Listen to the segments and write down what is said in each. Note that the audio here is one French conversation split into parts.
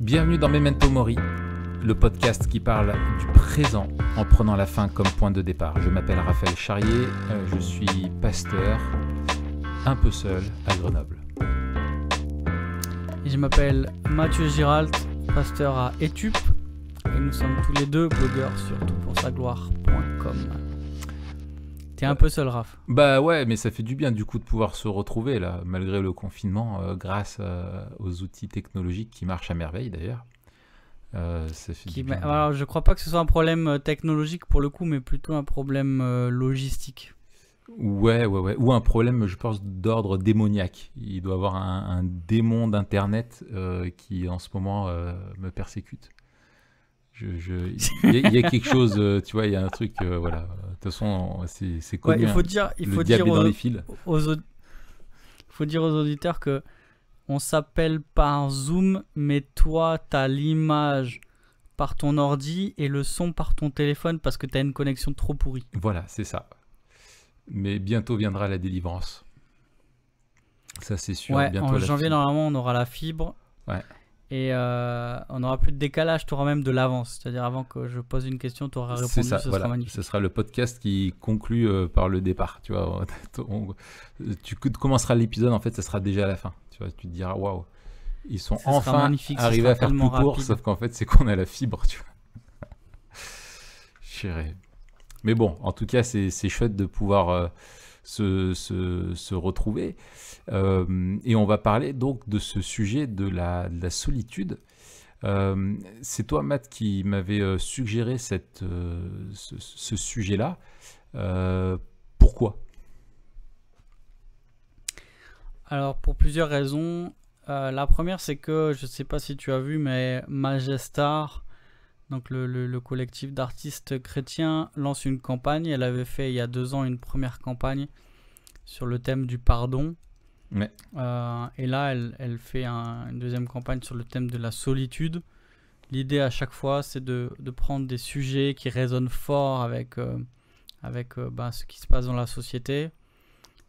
Bienvenue dans Memento Mori, le podcast qui parle du présent en prenant la fin comme point de départ. Je m'appelle Raphaël Charrier, je suis pasteur, un peu seul à Grenoble. Et je m'appelle Mathieu Giralt, pasteur à Etup, et nous sommes tous les deux blogueurs sur toutpoursagloire.com. T'es un peu seul, Raph. Bah ouais, mais ça fait du bien du coup de pouvoir se retrouver là, malgré le confinement, grâce aux outils technologiques qui marchent à merveille d'ailleurs. Ça fait du bien. Alors, je crois pas que ce soit un problème technologique pour le coup, mais plutôt un problème logistique. Ouais, ou un problème, je pense, d'ordre démoniaque. Il doit y avoir un démon d'Internet qui en ce moment me persécute. Il y a quelque chose, tu vois, il y a un truc, voilà. De toute façon, c'est connu. Ouais, il faut le diable est dans les fils. Il faut dire aux auditeurs que on s'appelle par Zoom, mais toi, t'as l'image par ton ordi et le son par ton téléphone parce que t'as une connexion trop pourrie. Voilà, c'est ça. Mais bientôt viendra la délivrance. Ça, c'est sûr. Ouais, bientôt en janvier, normalement, on aura la fibre. Ouais. Et on n'aura plus de décalage, tu auras même de l'avance. C'est-à-dire avant que je pose une question, tu auras répondu, C'est ça, ce voilà. sera magnifique. Ce sera le podcast qui conclut par le départ. Tu vois, tu commenceras l'épisode, en fait, ça sera déjà à la fin. Tu vois, tu te diras, waouh, ils sont enfin arrivés à faire plus court, sauf qu'en fait, c'est qu'on a la fibre, tu vois. Chérie. Mais bon, en tout cas, c'est chouette de pouvoir se retrouver. Et on va parler donc de ce sujet de la solitude. C'est toi, Matt, qui m'avait suggéré ce sujet-là. Pourquoi ? Alors, pour plusieurs raisons. La première, c'est que, je ne sais pas si tu as vu, mais Magestar, donc le collectif d'artistes chrétiens, lance une campagne. Elle avait fait il y a 2 ans une première campagne sur le thème du pardon. Ouais. Et là, elle fait une deuxième campagne sur le thème de la solitude. L'idée à chaque fois, c'est de prendre des sujets qui résonnent fort avec ce qui se passe dans la société.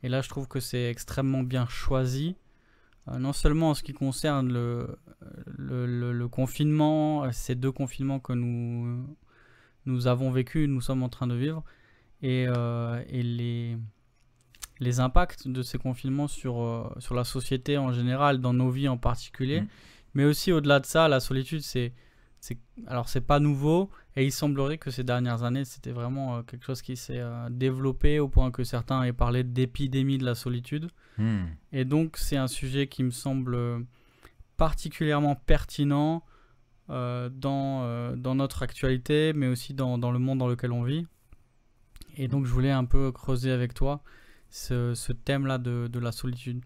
Et là, je trouve que c'est extrêmement bien choisi. Non seulement en ce qui concerne le confinement, ces 2 confinements que nous avons vécu, nous sommes en train de vivre, et les impacts de ces confinements sur la société en général, dans nos vies en particulier, mais aussi au-delà de ça, la solitude, alors c'est pas nouveau, et il semblerait que ces dernières années, c'était vraiment quelque chose qui s'est développé au point que certains aient parlé d'épidémie de la solitude. Et donc c'est un sujet qui me semble particulièrement pertinent dans notre actualité, mais aussi dans le monde dans lequel on vit. Et donc je voulais un peu creuser avec toi ce thème-là de la solitude.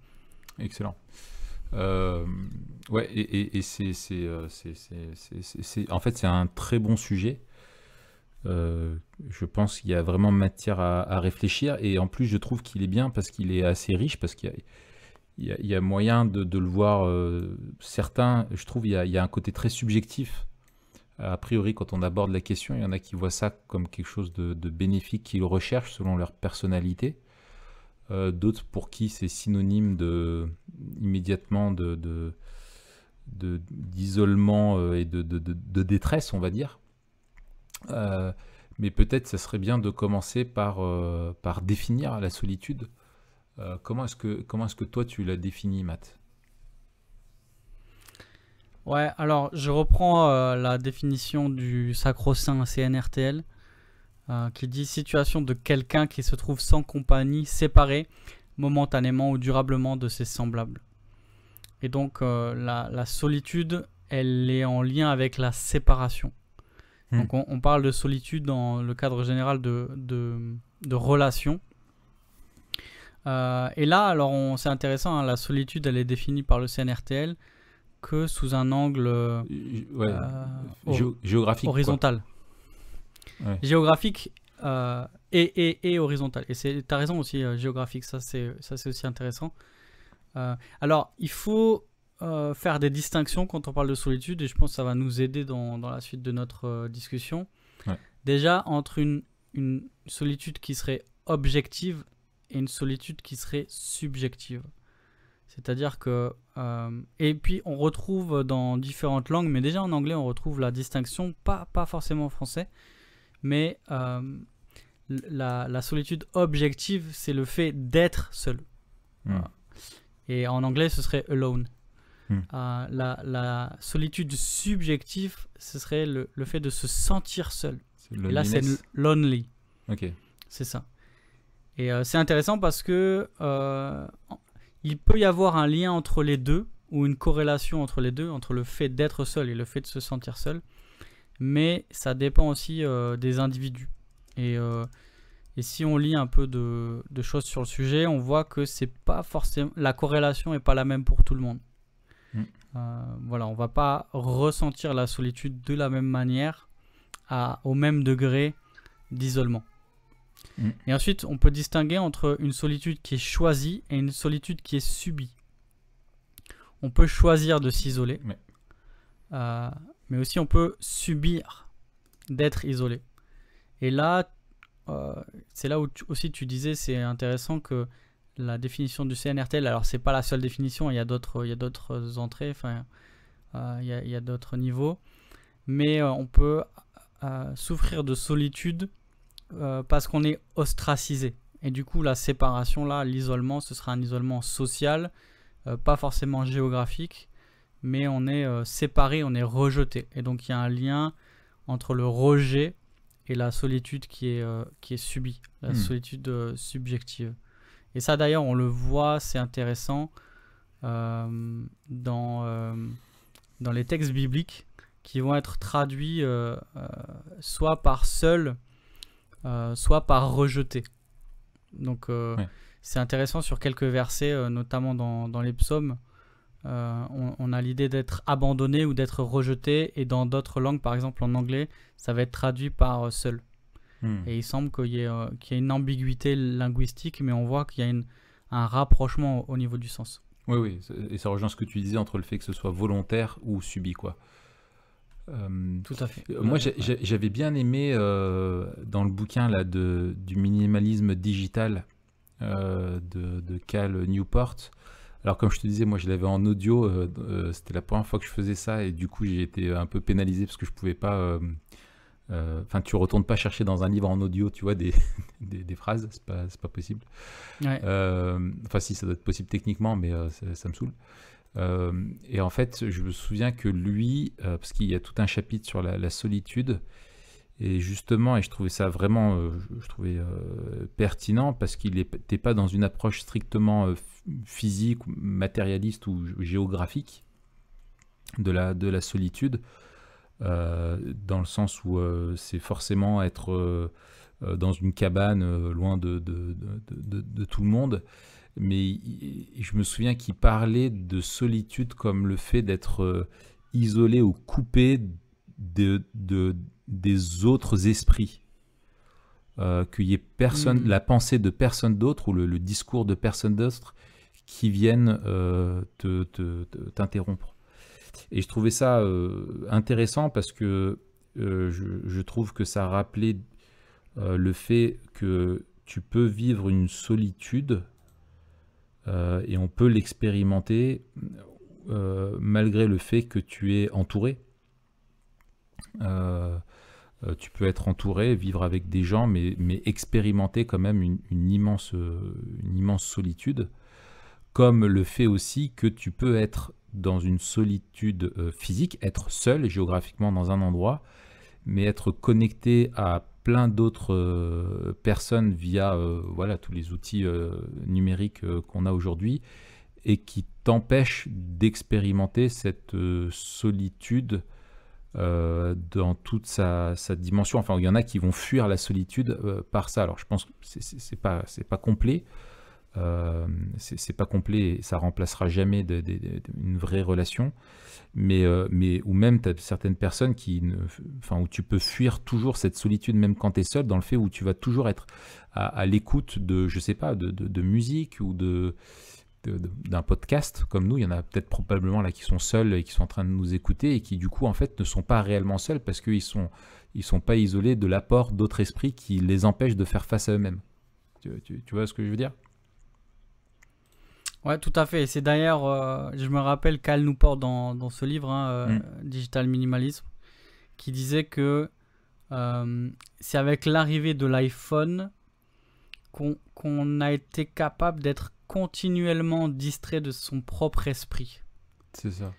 Excellent. Ouais, et en fait, c'est un très bon sujet. Je pense qu'il y a vraiment matière à réfléchir, et en plus, je trouve qu'il est bien parce qu'il est assez riche, parce qu'il y a moyen de le voir. Certains, je trouve, il y a un côté très subjectif. A priori, quand on aborde la question, il y en a qui voient ça comme quelque chose de bénéfique, qu'ils recherchent selon leur personnalité. D'autres pour qui c'est synonyme immédiatement d'isolement et de détresse, on va dire. Mais peut-être ça serait bien de commencer par définir la solitude. Comment est-ce que toi tu l'as définie, Matt ? Ouais, alors je reprends la définition du sacro-saint CNRTL. Qui dit situation de quelqu'un qui se trouve sans compagnie, séparé momentanément ou durablement de ses semblables. Et donc la solitude, elle est en lien avec la séparation. Donc on parle de solitude dans le cadre général de relations. Et là, alors c'est intéressant, hein, la solitude, elle est définie par le CNRTL que sous un angle géographique, horizontal. Ouais. Géographique et horizontal. Et tu as raison aussi, géographique, ça c'est aussi intéressant. Alors, il faut faire des distinctions quand on parle de solitude, et je pense que ça va nous aider dans la suite de notre discussion. Ouais. Déjà, entre une solitude qui serait objective et une solitude qui serait subjective. C'est-à-dire que... et puis, on retrouve dans différentes langues, mais déjà en anglais, on retrouve la distinction, pas forcément en français, mais la solitude objective, c'est le fait d'être seul. Voilà. Et en anglais, ce serait alone. La solitude subjective, ce serait le fait de se sentir seul. Et là, c'est lonely. Ok. C'est ça. Et c'est intéressant parce que il peut y avoir un lien entre les deux, ou une corrélation entre les deux, entre le fait d'être seul et le fait de se sentir seul. Mais ça dépend aussi des individus. Et si on lit un peu de choses sur le sujet, on voit que c'est pas forcément, la corrélation n'est pas la même pour tout le monde. Voilà, on va pas ressentir la solitude de la même manière, au même degré d'isolement. Et ensuite, on peut distinguer entre une solitude qui est choisie et une solitude qui est subie. On peut choisir de s'isoler, mais aussi on peut subir d'être isolé. Et là, c'est là où aussi tu disais, c'est intéressant que la définition du CNRTL, alors c'est pas la seule définition, il y a d'autres entrées, enfin, il y a d'autres niveaux, mais on peut souffrir de solitude parce qu'on est ostracisé. Et du coup, la séparation, là, l'isolement, ce sera un isolement social, pas forcément géographique, mais on est séparé, on est rejeté. Et donc, il y a un lien entre le rejet et la solitude qui est subie, la solitude subjective. Et ça, d'ailleurs, on le voit, c'est intéressant dans les textes bibliques qui vont être traduits soit par seul, soit par rejeté. Donc, c'est intéressant sur quelques versets, notamment dans les psaumes. On a l'idée d'être abandonné ou d'être rejeté, et dans d'autres langues, par exemple en anglais, ça va être traduit par seul. Et il semble qu'il y ait une ambiguïté linguistique, mais on voit qu'il y a un rapprochement au niveau du sens. Oui, et ça rejoint ce que tu disais entre le fait que ce soit volontaire ou subi, quoi. Tout à fait. Moi, j'avais bien aimé dans le bouquin là, du minimalisme digital de Cal Newport. Alors, comme je te disais, moi, je l'avais en audio. C'était la première fois que je faisais ça, et du coup, j'ai été un peu pénalisé parce que je pouvais pas. Enfin, tu retournes pas chercher dans un livre en audio, tu vois, des phrases, c'est pas possible. Ouais. Enfin, si, ça doit être possible techniquement, mais ça me saoule. Et en fait, je me souviens que lui, parce qu'il y a tout un chapitre sur la solitude, et justement, et je trouvais ça vraiment pertinent, parce qu'il n'était pas dans une approche strictement physique, matérialiste ou géographique de la solitude, dans le sens où c'est forcément être dans une cabane loin de tout le monde. Mais je me souviens qu'il parlait de solitude comme le fait d'être isolé ou coupé des autres esprits. Qu'il y ait personne, la pensée de personne d'autre ou le discours de personne d'autre qui viennent t'interrompre. Et je trouvais ça intéressant parce que je trouve que ça rappelait le fait que tu peux vivre une solitude et on peut l'expérimenter malgré le fait que tu es entouré. Tu peux être entouré, vivre avec des gens, mais expérimenter quand même une immense solitude, comme le fait aussi que tu peux être dans une solitude physique, être seul géographiquement dans un endroit, mais être connecté à plein d'autres personnes via voilà, tous les outils numériques qu'on a aujourd'hui, et qui t'empêchent d'expérimenter cette solitude dans toute sa dimension. Enfin, il y en a qui vont fuir la solitude par ça. Alors, je pense que c'est pas complet. C'est pas complet, et ça remplacera jamais une vraie relation. Mais ou même tu as certaines personnes où tu peux fuir toujours cette solitude même quand tu es seul, dans le fait où tu vas toujours être à l'écoute de, je sais pas, de musique ou d'un podcast comme nous. Il y en a peut-être probablement là qui sont seuls et qui sont en train de nous écouter, et qui du coup en fait ne sont pas réellement seuls parce qu'ils sont pas isolés de l'apport d'autres esprits qui les empêchent de faire face à eux-mêmes. Tu vois ce que je veux dire? Ouais, tout à fait. C'est d'ailleurs, je me rappelle Cal Newport dans ce livre, hein, Digital Minimalism, qui disait que c'est avec l'arrivée de l'iPhone qu'on a été capable d'être continuellement distrait de son propre esprit. C'est ça.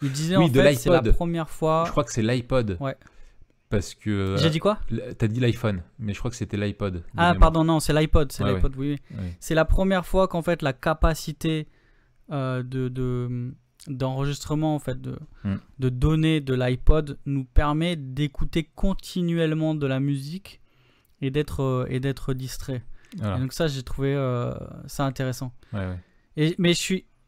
Il disait en fait, c'est la première fois... Je crois que c'est l'iPod. Ouais. Parce que... J'ai dit quoi? T'as dit l'iPhone, mais je crois que c'était l'iPod. Ah, pardon, non, c'est l'iPod. C'est l'iPod, oui. C'est la première fois qu'en fait, la capacité d'enregistrement, en fait, de données de l'iPod nous permet d'écouter continuellement de la musique et d'être distrait. Voilà. Et donc ça, j'ai trouvé ça intéressant. Mais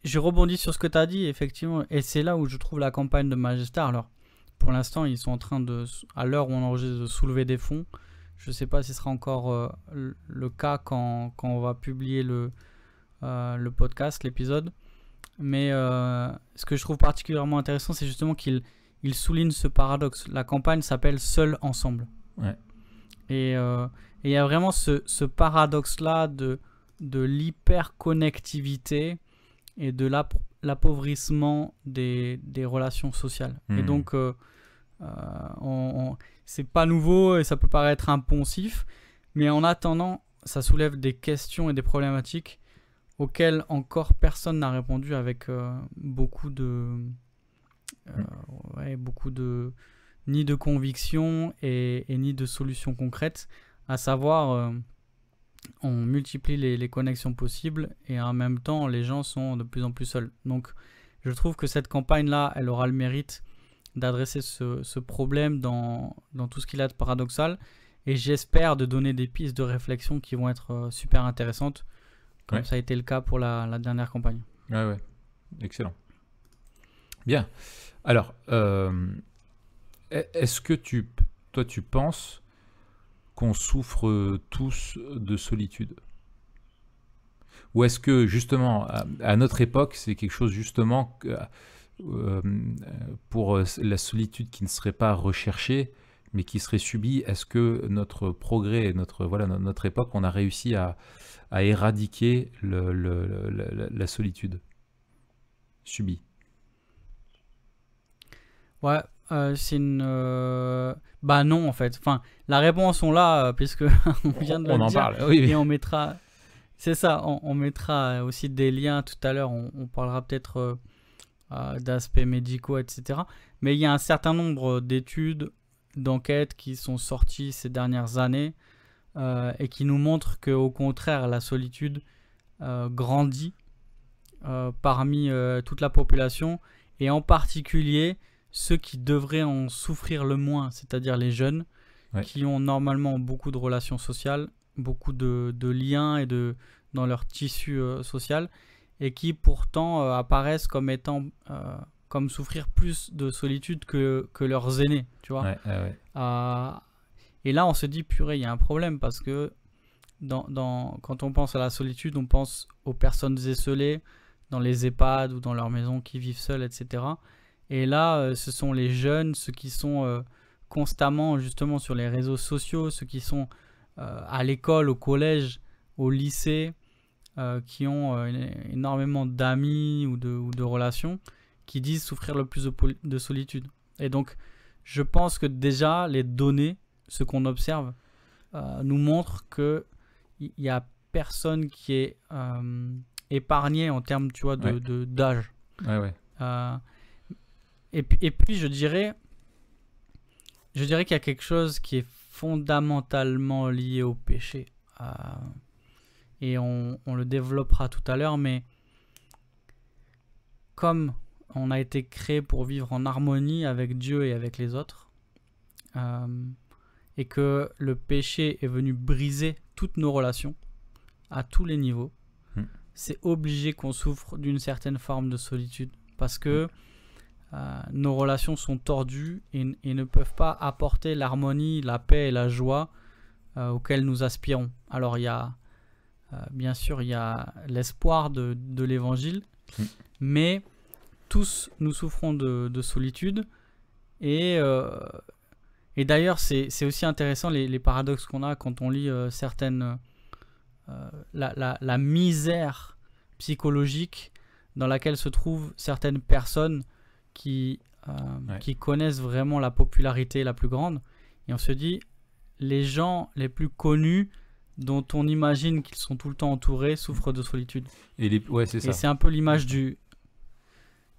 je rebondis sur ce que tu as dit, effectivement, et c'est là où je trouve la campagne de Magestar. Alors, pour l'instant, ils sont en train à l'heure où on enregistre, de soulever des fonds. Je ne sais pas si ce sera encore le cas quand on va publier le podcast, l'épisode. Mais ce que je trouve particulièrement intéressant, c'est justement qu'il souligne ce paradoxe. La campagne s'appelle Seul ensemble. Ouais. Et il y a vraiment ce paradoxe-là de l'hyperconnectivité et de l'appauvrissement des relations sociales. Et donc, c'est pas nouveau et ça peut paraître impensif, mais en attendant, ça soulève des questions et des problématiques auxquelles encore personne n'a répondu avec beaucoup de ni de conviction et ni de solutions concrètes, à savoir on multiplie les connexions possibles et en même temps les gens sont de plus en plus seuls. Donc je trouve que cette campagne-là, elle aura le mérite d'adresser ce problème dans tout ce qu'il a de paradoxal, et j'espère de donner des pistes de réflexion qui vont être super intéressantes, comme ça a été le cas pour la dernière campagne. Ouais, excellent. Bien. Alors, est-ce que toi tu penses qu'on souffre tous de solitude? Ou est-ce que justement, à notre époque, c'est quelque chose justement pour la solitude qui ne serait pas recherchée, mais qui serait subie? Est-ce que notre progrès, notre époque, on a réussi à éradiquer la solitude subie? Ouais, c'est une... Bah non, en fait. Enfin, la réponse, on l'a, puisque on vient de le dire. On en parle, oui. Et on mettra... C'est ça, on mettra aussi des liens tout à l'heure. On parlera peut-être d'aspects médicaux, etc. Mais il y a un certain nombre d'études, d'enquêtes qui sont sorties ces dernières années et qui nous montrent qu'au contraire, la solitude grandit parmi toute la population, et en particulier ceux qui devraient en souffrir le moins, c'est-à-dire les jeunes, qui ont normalement beaucoup de relations sociales, beaucoup de liens dans leur tissu social, et qui pourtant apparaissent comme étant comme souffrir plus de solitude que leurs aînés, tu vois. Et là on se dit purée, il y a un problème, parce que quand on pense à la solitude, on pense aux personnes esseulées dans les EHPAD ou dans leur maison qui vivent seules, etc. Et là, ce sont les jeunes, ceux qui sont constamment justement sur les réseaux sociaux, ceux qui sont à l'école, au collège, au lycée, qui ont énormément d'amis ou de relations, qui disent souffrir le plus de solitude. Et donc, je pense que déjà, les données, ce qu'on observe, nous montrent qu'il n'y a personne qui est épargné en termes, tu vois, d'âge. Et puis je dirais qu'il y a quelque chose qui est fondamentalement lié au péché. Et on le développera tout à l'heure, mais comme on a été créé pour vivre en harmonie avec Dieu et avec les autres, et que le péché est venu briser toutes nos relations à tous les niveaux, c'est obligé qu'on souffre d'une certaine forme de solitude, parce que nos relations sont tordues et ne peuvent pas apporter l'harmonie, la paix et la joie auxquelles nous aspirons. Alors il y a bien sûr il y a l'espoir de l'évangile, mais tous nous souffrons de solitude, et d'ailleurs c'est aussi intéressant les paradoxes qu'on a quand on lit certaines la misère psychologique dans laquelle se trouvent certaines personnes qui connaissent vraiment la popularité la plus grande. Et on se dit, les gens les plus connus dont on imagine qu'ils sont tout le temps entourés souffrent de solitude. C'est ça. Et c'est un peu l'image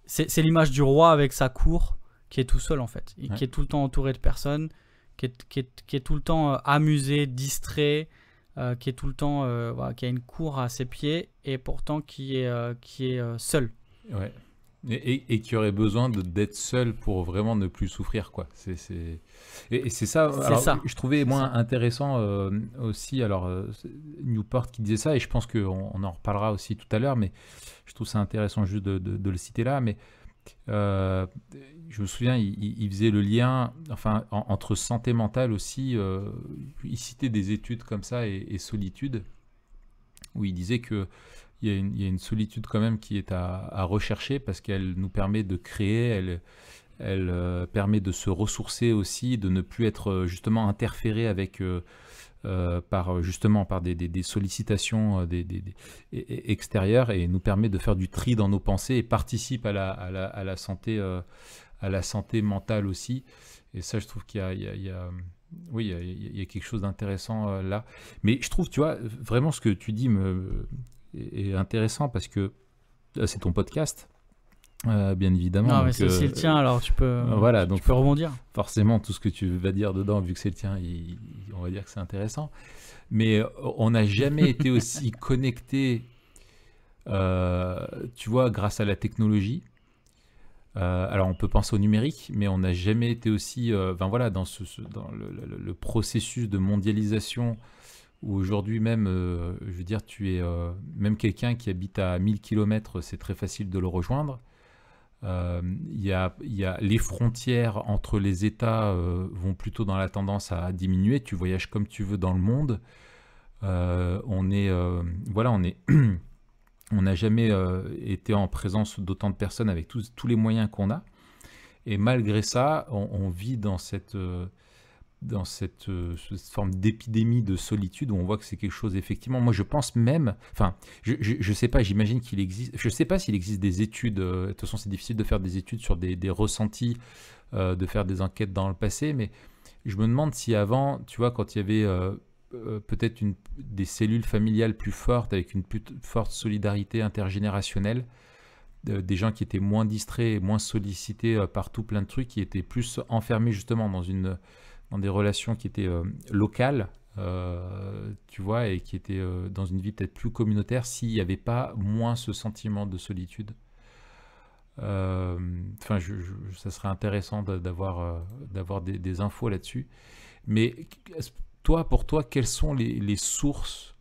c'est l'image du roi avec sa cour qui est tout seul en fait, qui est tout le temps entouré de personnes, qui est tout le temps amusé, distrait, qui est tout le temps qui a une cour à ses pieds et pourtant qui est seul. Ouais. Et qui aurait besoin d'être seul pour vraiment ne plus souffrir, quoi. Et c'est ça. Alors, je trouvais moins intéressant aussi. Alors Newport qui disait ça, et je pense qu'on en reparlera aussi tout à l'heure, mais je trouve ça intéressant juste de le citer là. Mais je me souviens, il faisait le lien, entre santé mentale aussi. Il citait des études comme ça et solitude, où il disait que il y a une solitude quand même qui est à rechercher parce qu'elle nous permet de créer, elle permet de se ressourcer aussi, de ne plus être justement interféré avec par des sollicitations extérieures, et nous permet de faire du tri dans nos pensées et participe à la santé mentale aussi. Et ça, je trouve qu'il y a quelque chose d'intéressant là. Mais je trouve, tu vois, vraiment ce que tu dis est intéressant parce que c'est ton podcast, bien évidemment. Non, mais c'est le tien, alors tu peux rebondir. Forcément, tout ce que tu vas dire dedans, vu que c'est le tien, on va dire que c'est intéressant. Mais on n'a jamais été aussi connecté, tu vois, grâce à la technologie. Alors on peut penser au numérique, mais on n'a jamais été aussi, dans le processus de mondialisation. Où aujourd'hui même, je veux dire, tu es même quelqu'un qui habite à 1000 km, c'est très facile de le rejoindre. Il y a les frontières entre les États vont plutôt dans la tendance à diminuer. Tu voyages comme tu veux dans le monde. On n'a jamais été en présence d'autant de personnes avec tous les moyens qu'on a. Et malgré ça, on vit dans cette forme d'épidémie de solitude où on voit que c'est quelque chose, effectivement, moi je pense même, je sais pas, j'imagine qu'il existe, je sais pas s'il existe des études, de toute façon c'est difficile de faire des études sur des ressentis, de faire des enquêtes dans le passé, mais je me demande si avant, tu vois, quand il y avait peut-être des cellules familiales plus fortes, avec une plus forte solidarité intergénérationnelle, des gens qui étaient moins distraits, moins sollicités par tout plein de trucs, qui étaient plus enfermés justement dans des relations qui étaient locales, tu vois, et qui étaient dans une vie peut-être plus communautaire, s'il n'y avait pas moins ce sentiment de solitude. Ça serait intéressant d'avoir des infos là-dessus. Mais pour toi, quelles sont les sources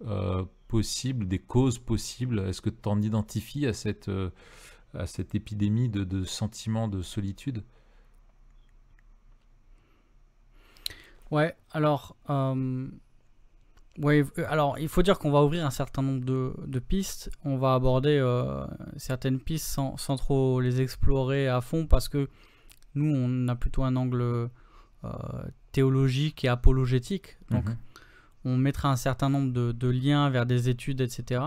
possibles, des causes possibles? Est-ce que tu en identifies à cette épidémie de sentiments de solitude? Ouais, alors, il faut dire qu'on va ouvrir un certain nombre de pistes. On va aborder certaines pistes sans trop les explorer à fond parce que nous, on a plutôt un angle théologique et apologétique. Donc, on mettra un certain nombre de liens vers des études, etc.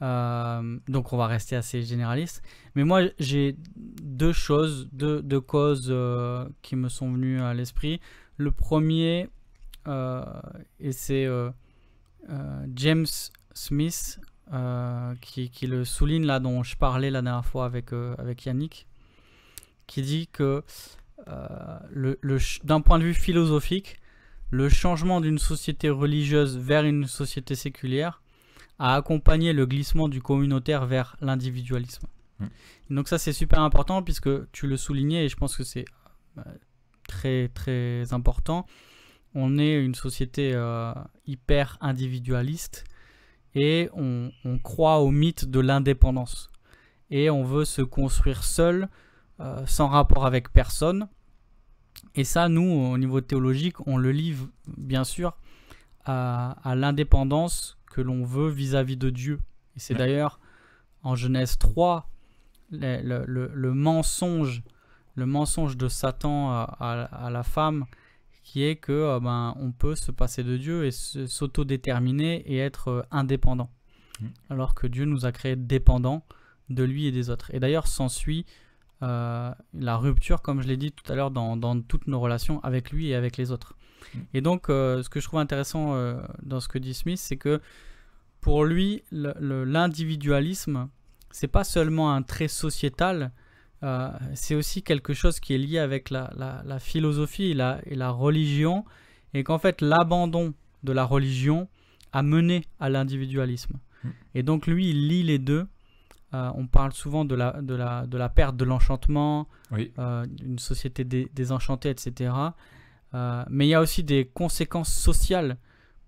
Donc, on va rester assez généraliste. Mais moi, j'ai deux causes qui me sont venues à l'esprit. Le premier, et c'est James Smith qui le souligne là, dont je parlais la dernière fois avec Yannick, qui dit que d'un point de vue philosophique, le changement d'une société religieuse vers une société séculière a accompagné le glissement du communautaire vers l'individualisme. Donc ça, c'est super important puisque tu le soulignais et je pense que c'est très très important. On est une société hyper individualiste et on croit au mythe de l'indépendance et on veut se construire seul, sans rapport avec personne. Et ça, nous, au niveau théologique, on le lie bien sûr à l'indépendance que l'on veut vis-à-vis de Dieu. Et c'est d'ailleurs en Genèse 3 le mensonge de Satan à la femme, qui est que on peut se passer de Dieu et s'autodéterminer et être indépendant. alors que Dieu nous a créés dépendants de lui et des autres. Et d'ailleurs, s'ensuit la rupture, comme je l'ai dit tout à l'heure, dans toutes nos relations avec lui et avec les autres. Et donc, ce que je trouve intéressant dans ce que dit Smith, c'est que pour lui, l'individualisme, c'est pas seulement un trait sociétal, c'est aussi quelque chose qui est lié avec la philosophie et la religion, et qu'en fait, l'abandon de la religion a mené à l'individualisme. Et donc, lui, il lie les deux. On parle souvent de la perte de l'enchantement, d'une société désenchantée, etc. Mais il y a aussi des conséquences sociales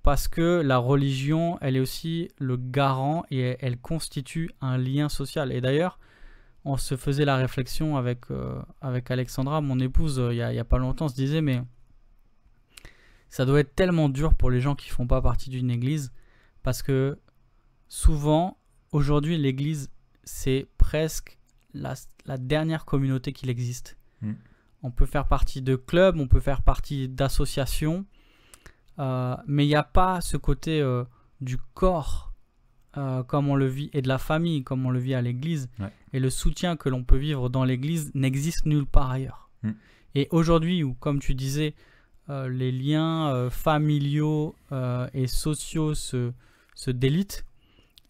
parce que la religion, elle est aussi le garant et elle constitue un lien social. Et d'ailleurs, on se faisait la réflexion avec Alexandra, mon épouse, il y a pas longtemps, on se disait, mais ça doit être tellement dur pour les gens qui ne font pas partie d'une église parce que souvent, aujourd'hui, l'église, c'est presque la dernière communauté qu'il existe. On peut faire partie de clubs, on peut faire partie d'associations, mais il n'y a pas ce côté du corps comme on le vit, et de la famille comme on le vit à l'église. Et le soutien que l'on peut vivre dans l'église n'existe nulle part ailleurs. Et aujourd'hui, où comme tu disais, les liens familiaux et sociaux se délitent,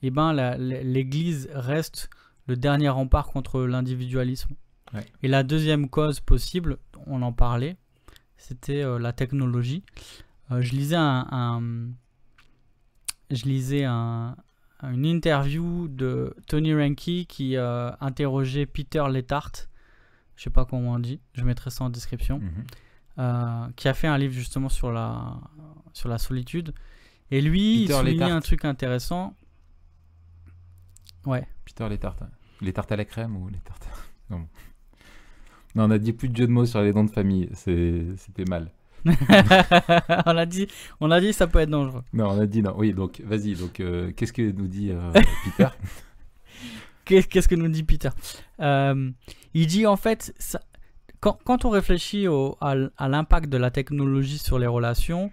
et ben l'église reste le dernier rempart contre l'individualisme. Et la deuxième cause possible, on en parlait, c'était la technologie. Je lisais une interview de Tony Reinke qui interrogeait Peter Leithart, je sais pas comment on dit, je mettrai ça en description, qui a fait un livre justement sur la solitude. Et lui, il soulignait un truc intéressant. Peter Leithart. Les tartes à la crème ou les tartes... Non, on a dit plus de jeux de mots sur les noms de famille. C'était mal. on a dit ça peut être dangereux. Non, on a dit non. Oui, donc vas-y. Donc, qu'est-ce que nous dit Peter? Qu'est-ce que nous dit Peter? Il dit en fait, quand on réfléchit à l'impact de la technologie sur les relations,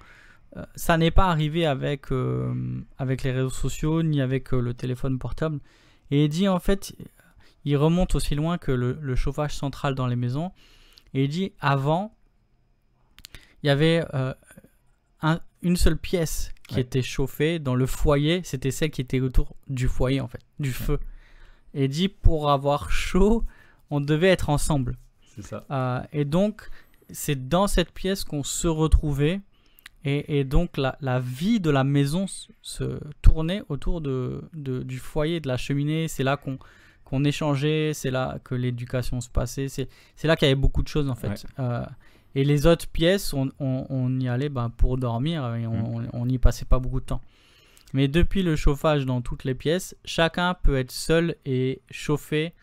ça n'est pas arrivé avec les réseaux sociaux ni avec le téléphone portable. Et il dit en fait, il remonte aussi loin que le chauffage central dans les maisons. Et il dit avant, il y avait une seule pièce qui était chauffée dans le foyer. C'était celle qui était autour du foyer en fait, du feu. Et il dit pour avoir chaud, on devait être ensemble. C'est ça. Et donc, c'est dans cette pièce qu'on se retrouvait. Et donc la vie de la maison se tournait autour du foyer, de la cheminée. C'est là qu'on échangeait, c'est là que l'éducation se passait. C'est là qu'il y avait beaucoup de choses en fait. Et les autres pièces, on y allait pour dormir et on n'y passait pas beaucoup de temps. Mais depuis le chauffage dans toutes les pièces, chacun peut être seul et chauffé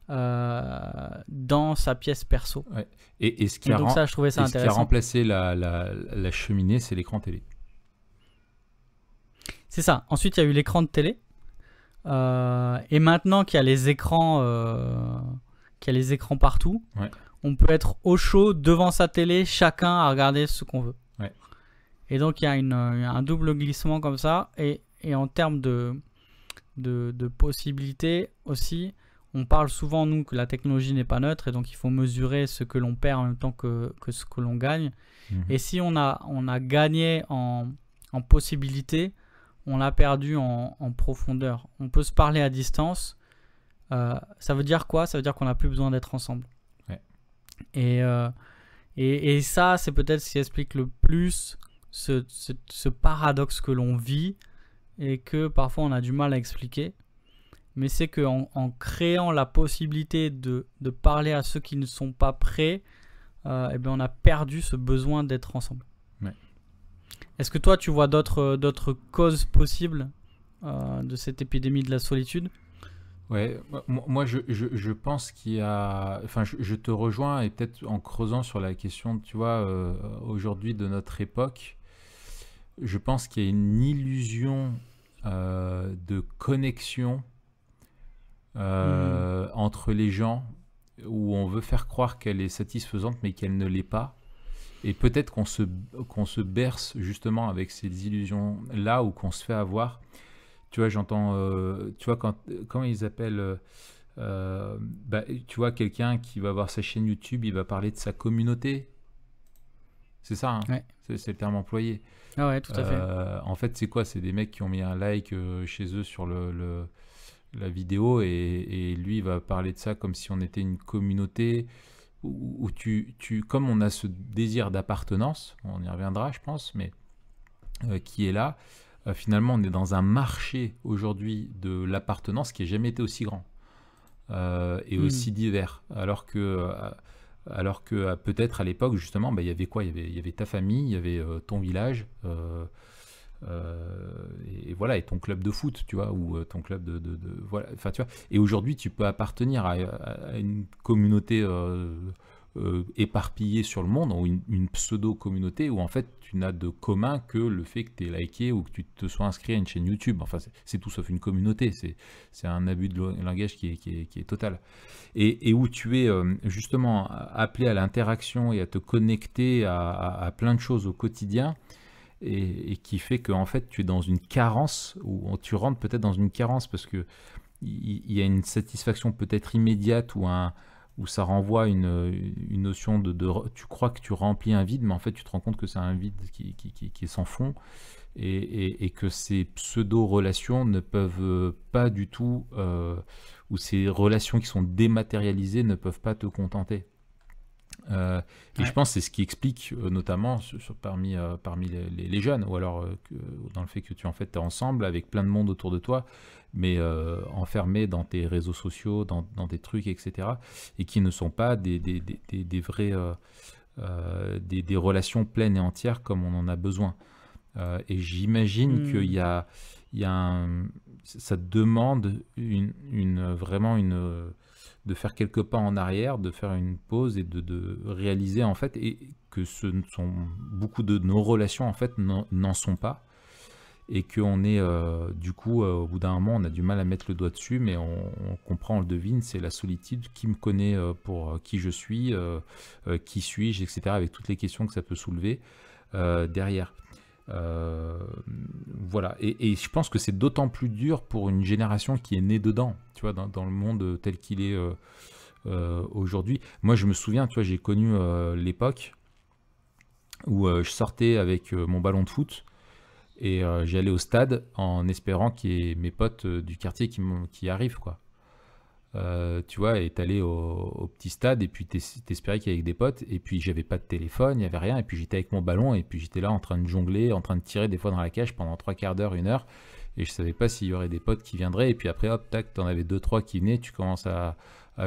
dans sa pièce perso. Et ce qui a remplacé la cheminée, c'est l'écran télé. C'est ça. Ensuite, il y a eu l'écran de télé. Et maintenant qu'il y a les écrans, partout, on peut être au chaud devant sa télé, chacun à regarder ce qu'on veut. Et donc, il y a un double glissement comme ça. Et en termes de possibilités aussi, on parle souvent, nous, que la technologie n'est pas neutre et donc il faut mesurer ce que l'on perd en même temps que ce que l'on gagne. Et si on a gagné en possibilité, on l'a perdu en profondeur. On peut se parler à distance. Ça veut dire quoi? Ça veut dire qu'on n'a plus besoin d'être ensemble. Et ça, c'est peut-être ce qui explique le plus ce paradoxe que l'on vit et que parfois on a du mal à expliquer. Mais c'est qu'en créant la possibilité de parler à ceux qui ne sont pas prêts, on a perdu ce besoin d'être ensemble. Est-ce que toi, tu vois d'autres causes possibles de cette épidémie de la solitude? Moi je pense qu'il y a... Enfin, je te rejoins, et peut-être en creusant sur la question, tu vois, aujourd'hui de notre époque, je pense qu'il y a une illusion de connexion entre les gens, où on veut faire croire qu'elle est satisfaisante mais qu'elle ne l'est pas, et peut-être qu'on se berce justement avec ces illusions là, ou qu'on se fait avoir. tu vois, j'entends, tu vois, quand ils appellent, tu vois, quelqu'un qui va avoir sa chaîne YouTube, il va parler de sa communauté. C'est ça, hein, Ouais. c'est le terme employé. Ah ouais, tout à fait. En fait, c'est quoi? C'est des mecs qui ont mis un like chez eux sur la vidéo et lui, il va parler de ça comme si on était une communauté où comme on a ce désir d'appartenance, on y reviendra, je pense, mais qui est là. Finalement, on est dans un marché aujourd'hui de l'appartenance qui n'a jamais été aussi grand et aussi divers. Alors que peut-être à l'époque, justement, il y avait quoi? Il y avait ta famille, il y avait ton village, et voilà, et ton club de foot, tu vois, ou ton club voilà, enfin, tu vois. Et aujourd'hui, tu peux appartenir à une communauté éparpillée sur le monde, ou une pseudo-communauté où en fait tu n'as de commun que le fait que tu aies liké ou que tu te sois inscrit à une chaîne YouTube. Enfin, c'est tout sauf une communauté, c'est un abus de langage qui est total. Et où tu es justement appelé à l'interaction et à te connecter à plein de choses au quotidien. Et qui fait que en fait tu es dans une carence, ou tu rentres peut-être dans une carence parce que il y a une satisfaction peut-être immédiate où ça renvoie une notion tu crois que tu remplis un vide, mais en fait tu te rends compte que c'est un vide qui est sans fond, et que ces pseudo-relations ne peuvent pas du tout, ou ces relations qui sont dématérialisées ne peuvent pas te contenter. Et je pense que c'est ce qui explique notamment parmi les jeunes, ou alors dans le fait que tu en fait es ensemble avec plein de monde autour de toi, mais enfermés dans tes réseaux sociaux, dans des trucs, etc. Et qui ne sont pas des vrais, des relations pleines et entières comme on en a besoin. Et j'imagine qu'il y a ça demande vraiment de faire quelques pas en arrière, de faire une pause et de réaliser en fait que beaucoup de nos relations en fait n'en sont pas, et qu'on est du coup au bout d'un moment on a du mal à mettre le doigt dessus, mais on comprend, on le devine, c'est la solitude. Qui me connaît pour qui je suis, qui suis-je, etc., avec toutes les questions que ça peut soulever derrière. Voilà, et je pense que c'est d'autant plus dur pour une génération qui est née dedans, tu vois, dans le monde tel qu'il est aujourd'hui. Moi je me souviens, tu vois, j'ai connu l'époque où je sortais avec mon ballon de foot et j'allais au stade en espérant qu'il y ait mes potes du quartier qui arrivent, quoi. Tu vois, et t'allais au petit stade et puis t'espérais qu'il y avait des potes, et puis j'avais pas de téléphone, il y avait rien, et puis j'étais avec mon ballon et puis j'étais là en train de jongler, en train de tirer des fois dans la cage pendant 3/4 d'heure, 1 heure, et je savais pas s'il y aurait des potes qui viendraient, et puis après hop tac, t'en avais 2-3 qui venaient, tu commences à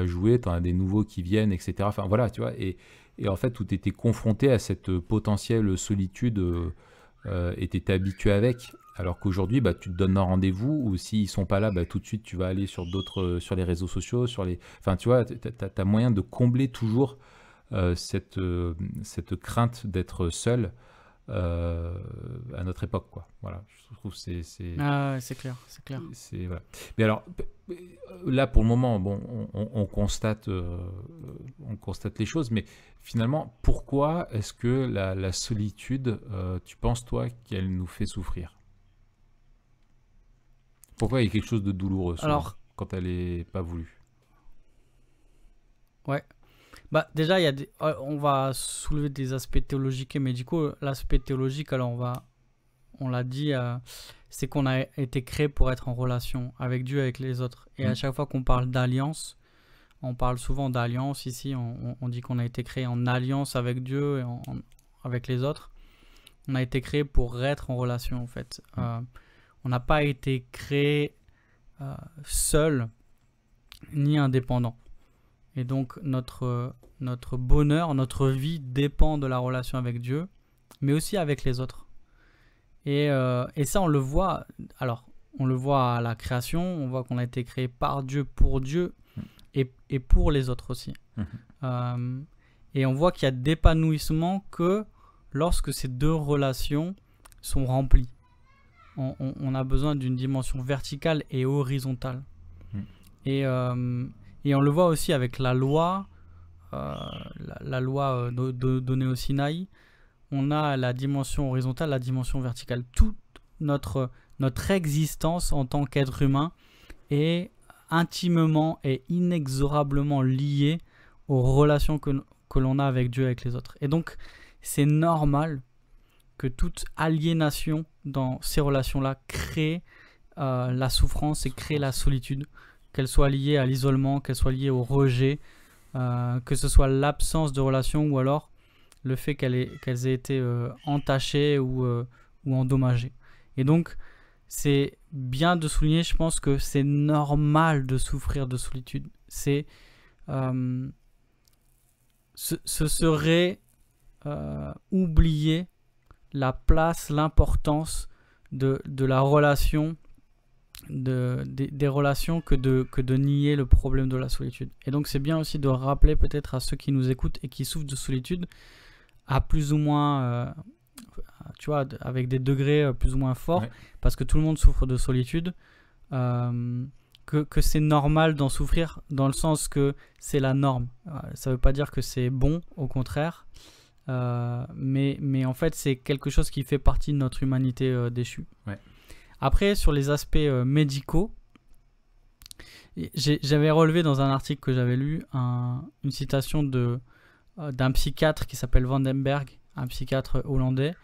jouer, t'en as des nouveaux qui viennent, etc. Enfin voilà, tu vois, et en fait où t'étais confronté à cette potentielle solitude et t'étais habitué avec. Alors qu'aujourd'hui, tu te donnes un rendez-vous, ou s'ils sont pas là, tout de suite tu vas aller sur sur les réseaux sociaux, enfin tu vois, t'as moyen de combler toujours cette crainte d'être seul à notre époque, quoi. Voilà, je trouve c'est Ah ouais, c'est clair. voilà. Mais alors là pour le moment, bon, on constate les choses, mais finalement, pourquoi est-ce que la solitude, tu penses toi qu'elle nous fait souffrir? Pourquoi il y a quelque chose de douloureux Alors, quand elle est pas voulue? Ouais. Déjà, on va soulever des aspects théologiques, mais du coup, l'aspect théologique, alors on l'a dit, c'est qu'on a été créé pour être en relation avec Dieu, avec les autres. Et à chaque fois qu'on parle d'alliance, on parle souvent d'alliance ici, on dit qu'on a été créé en alliance avec Dieu et avec les autres. On a été créé pour être en relation, en fait. On n'a pas été créé seul ni indépendant. Et donc notre bonheur, notre vie dépend de la relation avec Dieu, mais aussi avec les autres. Et ça, on le voit. Alors, on le voit à la création. On voit qu'on a été créé par Dieu, pour Dieu, et pour les autres aussi. Et on voit qu'il y a d'épanouissement que lorsque ces deux relations sont remplies. On a besoin d'une dimension verticale et horizontale. Et on le voit aussi avec la loi, la loi donnée au Sinaï. On a la dimension horizontale, la dimension verticale. Toute notre notre existence en tant qu'être humain est intimement et inexorablement liée aux relations que l'on a avec Dieu et avec les autres. Et donc, c'est normal que toute aliénation dans ces relations-là crée la souffrance et crée la solitude, qu'elle soit liée à l'isolement, qu'elle soit liée au rejet, que ce soit l'absence de relation ou alors le fait qu'elles aient été entachées ou endommagées. Et donc, c'est bien de souligner, je pense que c'est normal de souffrir de solitude. Ce serait oublier la place, l'importance de la relation, des relations que de nier le problème de la solitude. Et donc c'est bien aussi de rappeler peut-être à ceux qui nous écoutent et qui souffrent de solitude, à plus ou moins, tu vois, avec des degrés plus ou moins forts, parce que tout le monde souffre de solitude, que c'est normal d'en souffrir, dans le sens que c'est la norme. Ça ne veut pas dire que c'est bon, au contraire, mais en fait c'est quelque chose qui fait partie de notre humanité déchue. Après, sur les aspects médicaux, j'avais relevé dans un article que j'avais lu une citation d'un psychiatre qui s'appelle Vandenberg, un psychiatre hollandais,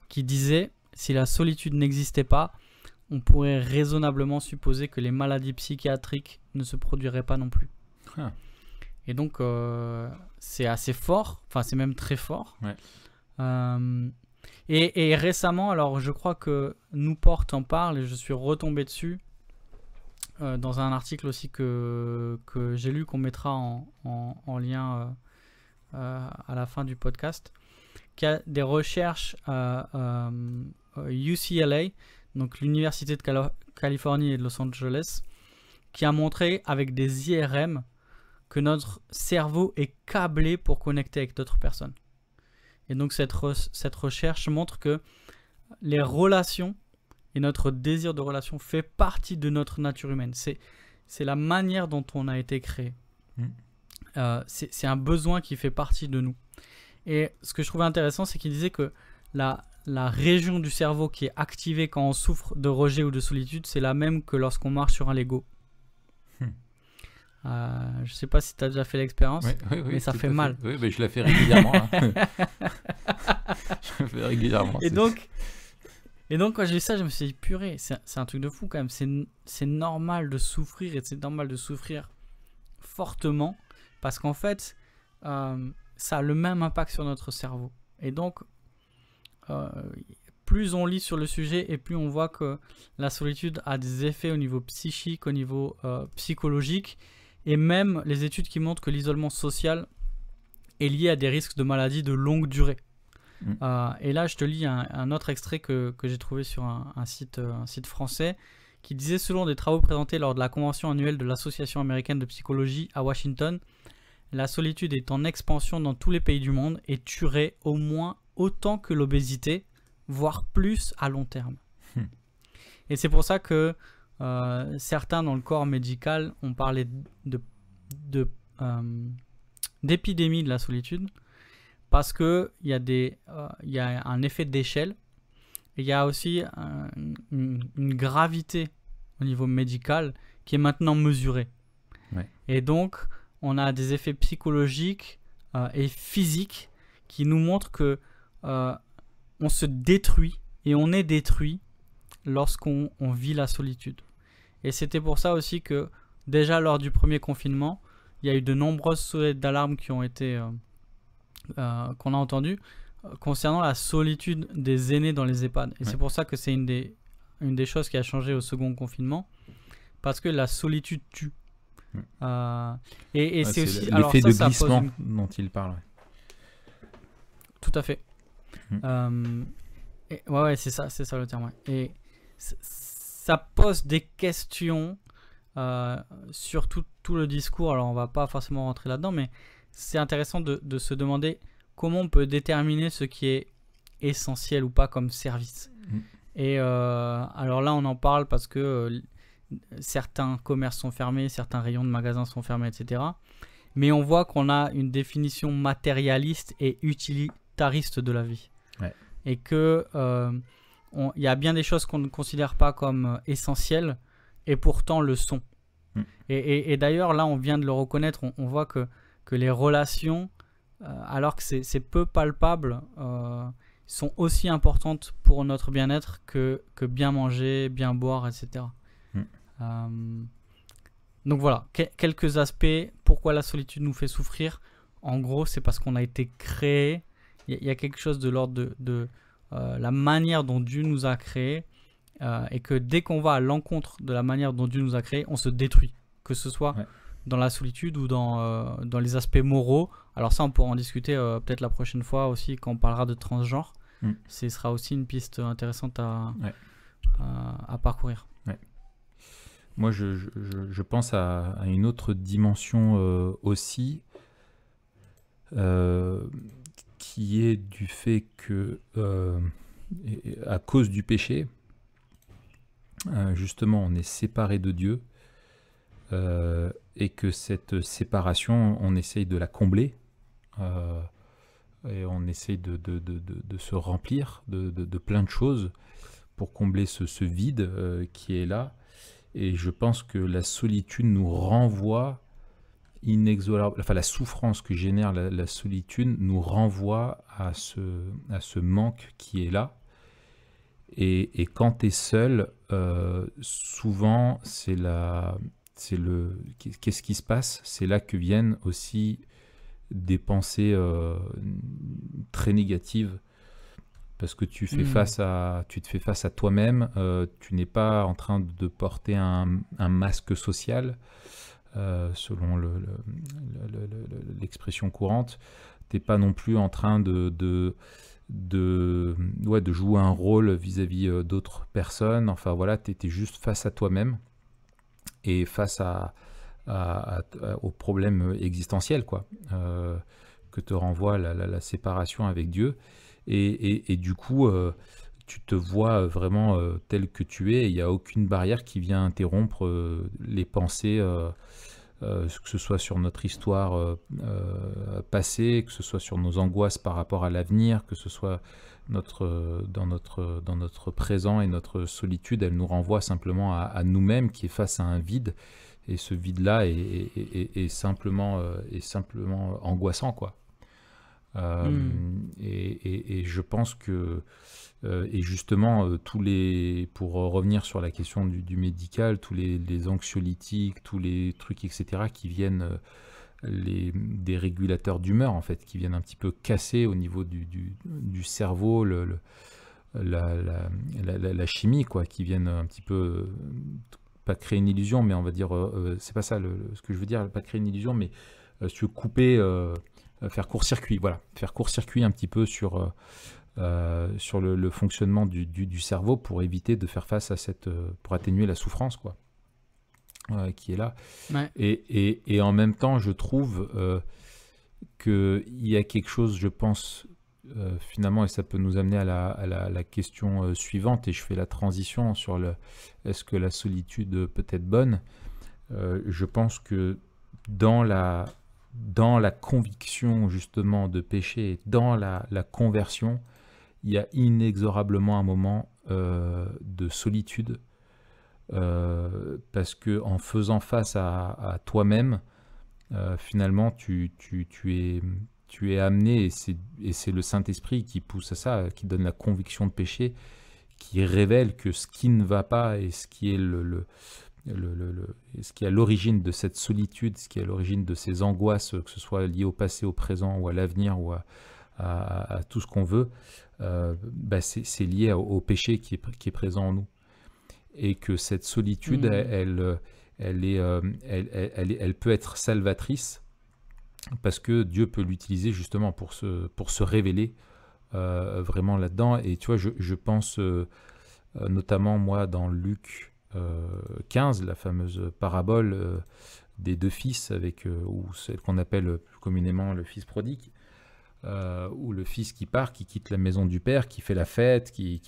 qui disait « Si la solitude n'existait pas, on pourrait raisonnablement supposer que les maladies psychiatriques ne se produiraient pas non plus. » Et donc, c'est assez fort, enfin c'est même très fort. Et récemment, alors je crois que Newport en parle et je suis retombé dessus dans un article aussi que j'ai lu, qu'on mettra en lien à la fin du podcast, qu'il y a des recherches UCLA, donc l'Université de Californie et de Los Angeles, qui a montré avec des IRM que notre cerveau est câblé pour connecter avec d'autres personnes. Et donc cette recherche montre que les relations et notre désir de relation fait partie de notre nature humaine. C'est la manière dont on a été créé. C'est un besoin qui fait partie de nous. Et ce que je trouvais intéressant, c'est qu'il disait que la région du cerveau qui est activée quand on souffre de rejet ou de solitude, c'est la même que lorsqu'on marche sur un Lego. Je ne sais pas si tu as déjà fait l'expérience, mais ça fait mal. Oui, mais je la fais régulièrement. Je la fais régulièrement. Et donc, quand j'ai vu ça, je me suis dit, purée, c'est un truc de fou quand même. C'est normal de souffrir, et c'est normal de souffrir fortement, parce qu'en fait, ça a le même impact sur notre cerveau. Et donc, plus on lit sur le sujet et plus on voit que la solitude a des effets au niveau psychique, au niveau psychologique, et même les études qui montrent que l'isolement social est lié à des risques de maladies de longue durée. Et là, je te lis un autre extrait que j'ai trouvé sur un site français, qui disait: selon des travaux présentés lors de la convention annuelle de l'Association américaine de psychologie à Washington, la solitude est en expansion dans tous les pays du monde et tuerait au moins autant que l'obésité, voire plus à long terme. Et c'est pour ça que certains dans le corps médical ont parlé d'épidémie de la solitude, parce qu'il y a un effet d'échelle, et il y a aussi une gravité au niveau médical qui est maintenant mesurée. Et donc, on a des effets psychologiques et physiques qui nous montrent que on se détruit et on est détruit lorsqu'on vit la solitude. Et c'était pour ça aussi que déjà lors du premier confinement, il y a eu de nombreuses sonnettes d'alarme qui ont été qu'on a entendues concernant la solitude des aînés dans les EHPAD. Et c'est pour ça que c'est une des choses qui a changé au second confinement, parce que la solitude tue. Et c'est aussi l'effet de glissement dont il parle. Tout à fait. C'est ça le terme. Et ça pose des questions sur tout le discours. Alors on va pas forcément rentrer là-dedans, mais c'est intéressant de se demander comment on peut déterminer ce qui est essentiel ou pas comme service. Et alors là on en parle parce que certains commerces sont fermés, certains rayons de magasins sont fermés, etc. Mais on voit qu'on a une définition matérialiste et utilitariste de la vie. Et que il y a bien des choses qu'on ne considère pas comme essentielles et pourtant le sont. Et d'ailleurs, là, on vient de le reconnaître, on voit que les relations, alors que c'est peu palpable, sont aussi importantes pour notre bien-être que bien manger, bien boire, etc. Donc voilà, quelques aspects. Pourquoi la solitude nous fait souffrir? En gros, c'est parce qu'on a été créé. Il y a quelque chose de l'ordre de la manière dont Dieu nous a créés, et que dès qu'on va à l'encontre de la manière dont Dieu nous a créés, on se détruit. Que ce soit dans la solitude ou dans les aspects moraux. Alors ça, on pourra en discuter peut-être la prochaine fois aussi quand on parlera de transgenre. Ce sera aussi une piste intéressante à parcourir. Moi, je pense à une autre dimension aussi, qui est du fait que, à cause du péché, justement, on est séparé de Dieu, et que cette séparation, on essaye de la combler, et on essaye de se remplir de plein de choses pour combler ce vide qui est là. Et je pense que la solitude nous renvoie inexorable, enfin la souffrance que génère la solitude nous renvoie à ce manque qui est là. Et quand tu es seul, souvent qu'est-ce qui se passe? C'est là que viennent aussi des pensées très négatives, parce que tu te fais face à toi-même, tu n'es pas en train de porter un masque social, selon l'expression courante. Tu n'es pas non plus en train de jouer un rôle vis-à-vis d'autres personnes. Enfin voilà, tu étais juste face à toi-même et face aux problèmes existentiels, quoi, que te renvoie la séparation avec Dieu. Et du coup, tu te vois vraiment tel que tu es. Il n'y a aucune barrière qui vient interrompre les pensées, que ce soit sur notre histoire passée, que ce soit sur nos angoisses par rapport à l'avenir, que ce soit dans notre présent et notre solitude. Elle nous renvoie simplement à nous-mêmes, qui est face à un vide. Et ce vide-là est simplement angoissant, quoi. Et je pense que, et justement, pour revenir sur la question du médical, tous les anxiolytiques, tous les trucs, etc., qui viennent, des régulateurs d'humeur, en fait, qui viennent un petit peu casser au niveau du cerveau, la chimie, quoi, qui viennent un petit peu, pas créer une illusion, mais on va dire, c'est pas ça ce que je veux dire, pas créer une illusion, mais se couper, faire court-circuit, voilà, faire court-circuit un petit peu sur le fonctionnement du cerveau, pour éviter de faire face à pour atténuer la souffrance, quoi, qui est là. Ouais. Et en même temps, je trouve qu'il y a quelque chose, je pense, finalement, et ça peut nous amener à la question suivante, et je fais la transition sur est-ce que la solitude peut être bonne? Je pense que dans la conviction, justement, de péché, dans la conversion, il y a inexorablement un moment de solitude, parce que en faisant face à toi-même, finalement, tu es amené, et c'est le Saint-Esprit qui pousse à ça, qui donne la conviction de péché, qui révèle que ce qui ne va pas, et ce qui est ce qui est à l'origine de cette solitude, ce qui est à l'origine de ces angoisses, que ce soit lié au passé, au présent, ou à l'avenir, ou à tout ce qu'on veut, c'est lié au péché qui est présent en nous. Et que cette solitude, elle peut être salvatrice, parce que Dieu peut l'utiliser justement pour se révéler vraiment là-dedans. Et tu vois, je pense notamment, moi, dans Luc 15, la fameuse parabole des deux fils, ou celle qu'on appelle communément le fils prodigue, ou le fils qui part, qui quitte la maison du père, qui fait la fête, qui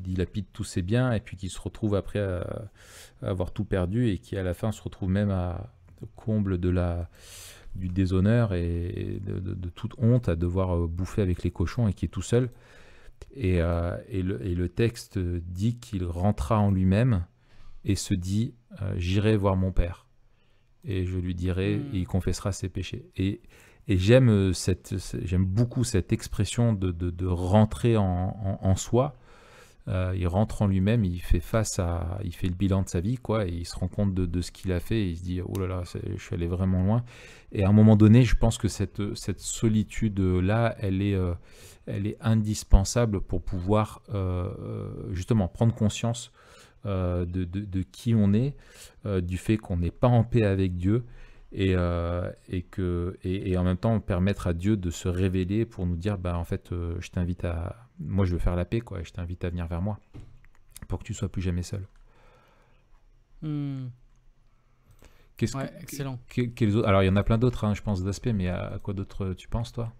dilapide tous ses biens, et puis qui se retrouve après à avoir tout perdu, et qui à la fin se retrouve même au comble du déshonneur et de toute honte, à devoir bouffer avec les cochons, et qui est tout seul. Et le texte dit qu'il rentra en lui-même et se dit j'irai voir mon Père et je lui dirai et il confessera ses péchés. Et j'aime beaucoup cette expression de rentrer en soi. Il rentre en lui-même, il fait le bilan de sa vie, quoi, et il se rend compte de ce qu'il a fait, et il se dit oh là là, je suis allé vraiment loin. Et à un moment donné, je pense que cette solitude-là, elle est indispensable pour pouvoir justement prendre conscience de qui on est, du fait qu'on n'est pas en paix avec Dieu, et en même temps permettre à Dieu de se révéler pour nous dire en fait je t'invite moi je veux faire la paix, quoi, et je t'invite à venir vers moi pour que tu sois plus jamais seul. Excellent. Alors il y en a plein d'autres, hein, je pense, d'aspects, mais à quoi d'autre tu penses, toi?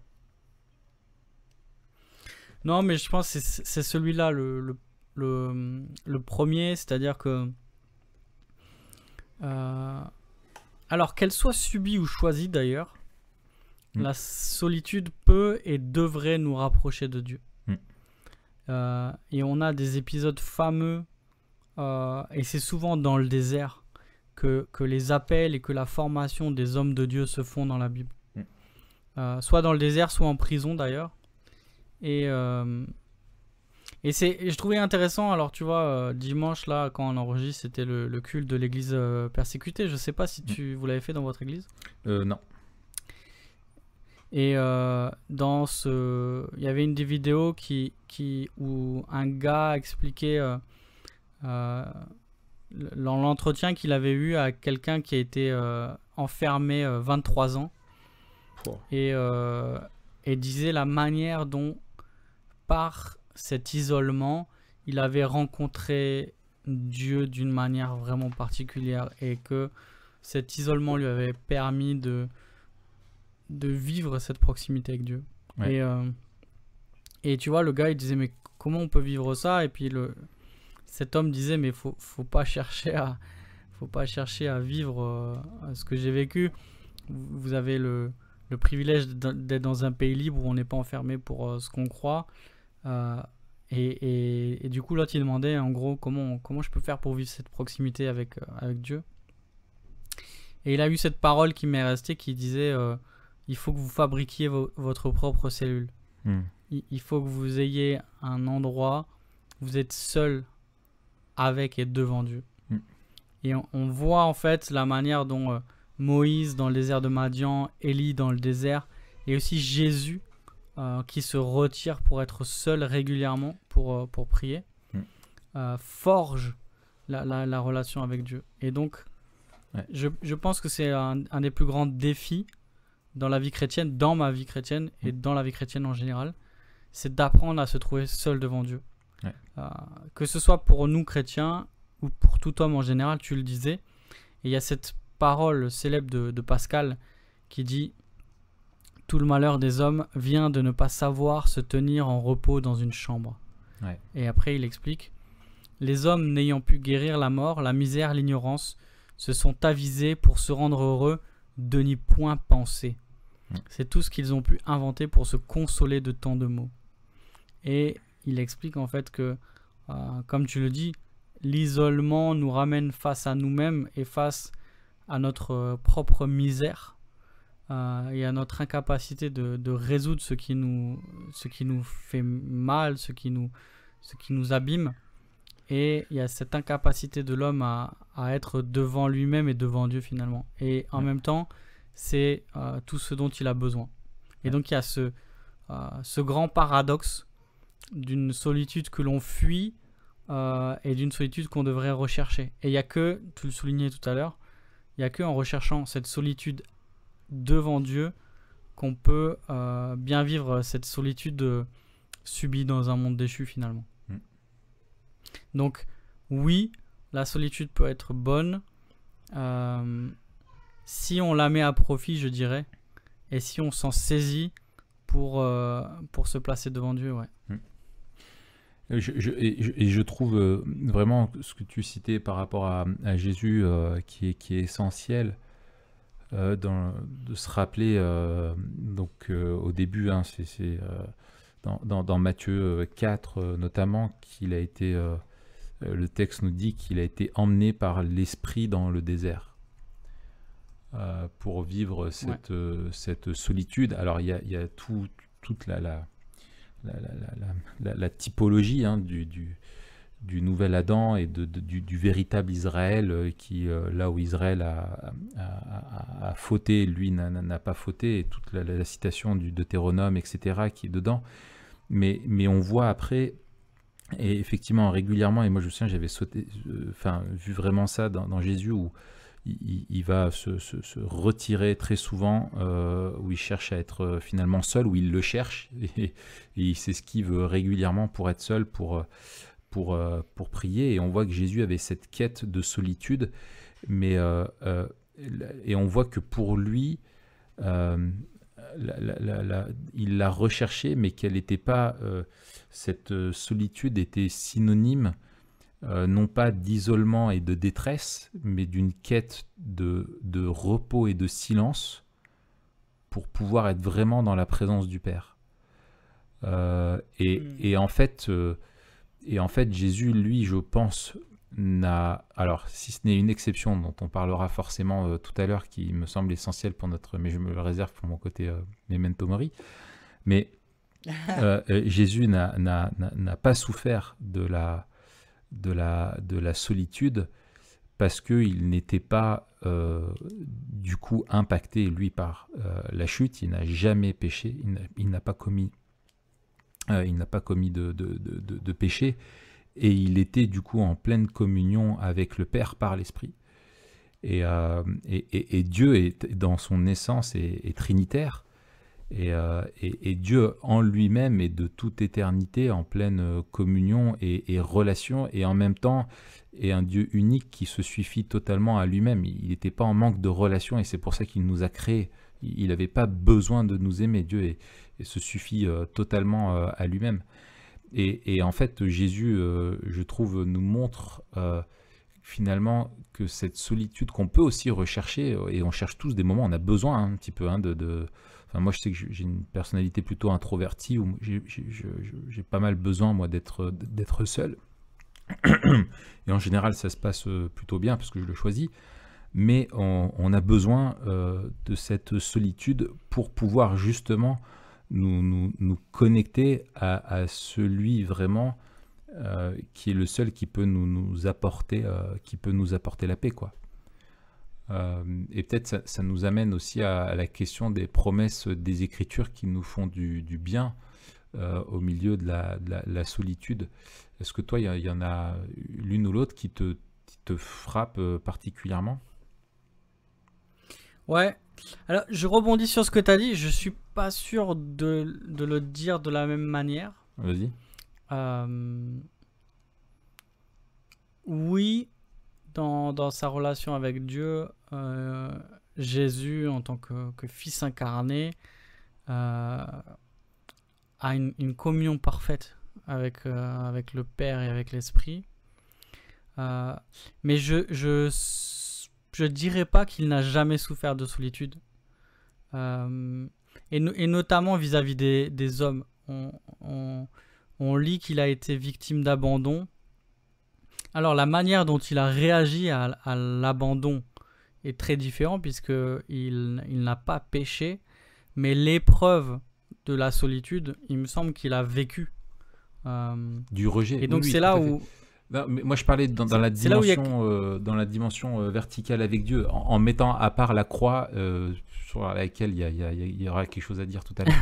Non, mais je pense que c'est celui-là le premier, c'est-à-dire que alors qu'elle soit subie ou choisie d'ailleurs, la solitude peut et devrait nous rapprocher de Dieu. Et on a des épisodes fameux, et c'est souvent dans le désert que les appels et que la formation des hommes de Dieu se font dans la Bible. Soit dans le désert, soit en prison d'ailleurs. Et je trouvais intéressant, alors tu vois, dimanche là, quand on enregistre, c'était le culte de l'église persécutée. Je sais pas si vous l'avez fait dans votre église. Non. Et il y avait une des vidéos où un gars expliquait dans l'entretien qu'il avait eu à quelqu'un qui a été enfermé 23 ans. Et disait la manière dont, par cet isolement, il avait rencontré Dieu d'une manière vraiment particulière, et que cet isolement lui avait permis de vivre cette proximité avec Dieu. Ouais. Et tu vois, le gars il disait mais comment on peut vivre ça, et puis cet homme disait mais faut pas chercher à vivre ce que j'ai vécu. Vous avez le privilège d'être dans un pays libre où on n'est pas enfermé pour ce qu'on croit. Et du coup, l'autre il demandait en gros comment je peux faire pour vivre cette proximité avec Dieu. Et il a eu cette parole qui m'est restée, qui disait il faut que vous fabriquiez votre propre cellule. Il faut que vous ayez un endroit où vous êtes seul avec et devant Dieu. Et on voit en fait la manière dont Moïse dans le désert de Madian, Élie dans le désert, et aussi Jésus qui se retire pour être seul régulièrement pour prier, forge la relation avec Dieu. Et donc, je pense que c'est un des plus grands défis dans la vie chrétienne, dans ma vie chrétienne et dans la vie chrétienne en général, c'est d'apprendre à se trouver seul devant Dieu. Que ce soit pour nous chrétiens ou pour tout homme en général, tu le disais. Et il y a cette parole célèbre de Pascal qui dit « Tout le malheur des hommes vient de ne pas savoir se tenir en repos dans une chambre. » Et après il explique « Les hommes n'ayant pu guérir la mort, la misère, l'ignorance, se sont avisés pour se rendre heureux de n'y point penser. C'est tout ce qu'ils ont pu inventer pour se consoler de tant de maux. » Et il explique en fait que, comme tu le dis, l'isolement nous ramène face à nous-mêmes et face à notre propre misère et à notre incapacité de résoudre ce qui nous fait mal, ce qui nous abîme. Et il y a cette incapacité de l'homme à être devant lui-même et devant Dieu finalement. Et en même temps, c'est tout ce dont il a besoin. Et donc il y a ce grand paradoxe d'une solitude que l'on fuit et d'une solitude qu'on devrait rechercher. Et il n'y a que, tu le soulignais tout à l'heure, il n'y a que en recherchant cette solitude devant Dieu qu'on peut bien vivre cette solitude subie dans un monde déchu finalement. Donc oui, la solitude peut être bonne si on la met à profit, je dirais, et si on s'en saisit pour se placer devant Dieu. Je trouve vraiment ce que tu citais par rapport à Jésus qui est essentiel, de se rappeler, au début, c'est dans Matthieu 4 notamment, qu'il a été, le texte nous dit qu'il a été emmené par l'Esprit dans le désert pour vivre cette solitude. Alors il y a toute la typologie du nouvel Adam et du véritable Israël qui, là où Israël a fauté, lui n'a pas fauté, et toute la citation du Deutéronome, etc., qui est dedans. Mais on voit après, et effectivement régulièrement, et moi je me souviens, j'avais vu vraiment ça dans Jésus, où il va se retirer très souvent, où il cherche à être finalement seul, où il le cherche, et il s'esquive régulièrement pour être seul, pour prier. Et on voit que Jésus avait cette quête de solitude, mais et on voit que pour lui, il l'a recherchée, mais qu'elle n'était pas, cette solitude était synonyme non pas d'isolement et de détresse, mais d'une quête de repos et de silence pour pouvoir être vraiment dans la présence du Père. Et en fait, Jésus, lui, je pense, alors si ce n'est une exception dont on parlera forcément tout à l'heure, qui me semble essentielle pour mais je me le réserve pour mon côté memento mori, mais Jésus n'a pas souffert de la solitude parce qu'il n'était pas du coup impacté, lui, par la chute. Il n'a jamais péché, il n'a pas commis de péché, et il était du coup en pleine communion avec le Père par l'Esprit. Et Dieu dans son essence est trinitaire, et Dieu en lui-même est de toute éternité en pleine communion et relation, et en même temps est un Dieu unique qui se suffit totalement à lui-même. Il n'était pas en manque de relation, et c'est pour ça qu'il nous a créés. Il n'avait pas besoin de nous aimer. Dieu et se suffit totalement à lui-même. Et en fait, Jésus, je trouve, nous montre finalement que cette solitude qu'on peut aussi rechercher, et on cherche tous des moments, on a besoin un petit peu Enfin, moi, je sais que j'ai une personnalité plutôt introvertie, où j'ai pas mal besoin, moi, d'être seul. Et en général, ça se passe plutôt bien parce que je le choisis. Mais on a besoin de cette solitude pour pouvoir justement nous connecter à celui vraiment qui est le seul qui peut nous apporter la paix, quoi. Et peut-être ça nous amène aussi à la question des promesses des Écritures qui nous font du bien au milieu de la solitude. Est-ce que toi, il y en a l'une ou l'autre qui te frappe particulièrement? Ouais, alors je rebondis sur ce que tu as dit, je suis pas sûr de le dire de la même manière. Vas-y. Oui, dans sa relation avec Dieu, Jésus, en tant que fils incarné, a une communion parfaite avec le Père et avec l'Esprit. Mais je dirais pas qu'il n'a jamais souffert de solitude. Et notamment vis-à-vis des hommes. On lit qu'il a été victime d'abandon. Alors la manière dont il a réagi à l'abandon est très différente, puisqu'il n'a pas péché, mais l'épreuve de la solitude, il me semble qu'il a vécu. Du rejet. Et donc c'est là où... Non, mais moi je parlais dans la dimension verticale avec Dieu, en mettant à part la croix sur laquelle il y aura quelque chose à dire tout à l'heure.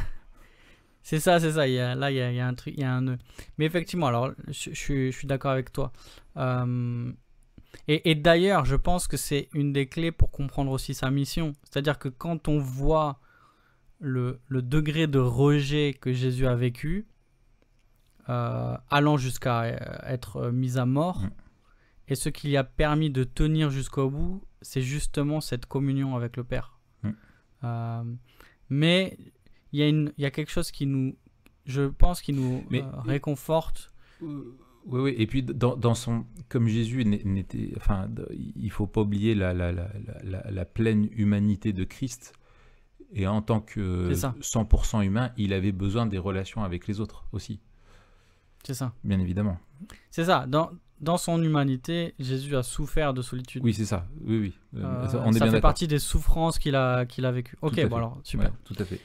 C'est ça. Il y a un truc, il y a un nœud. Mais effectivement, alors je suis d'accord avec toi. Et d'ailleurs, je pense que c'est une des clés pour comprendre aussi sa mission. C'est-à-dire que quand on voit le degré de rejet que Jésus a vécu, allant jusqu'à être mis à mort, et ce qui lui a permis de tenir jusqu'au bout, c'est justement cette communion avec le Père. Mais il y a quelque chose qui nous, je pense, qui nous réconforte. Oui, et puis comme Jésus n'était, enfin, il faut pas oublier la pleine humanité de Christ. Et en tant que 100% humain, il avait besoin des relations avec les autres aussi. C'est ça. Bien évidemment. C'est ça. Dans son humanité, Jésus a souffert de solitude. Oui, c'est ça. Oui. Ça fait partie des souffrances qu'il a vécues. Ok, bon alors, super. Ouais, tout à fait.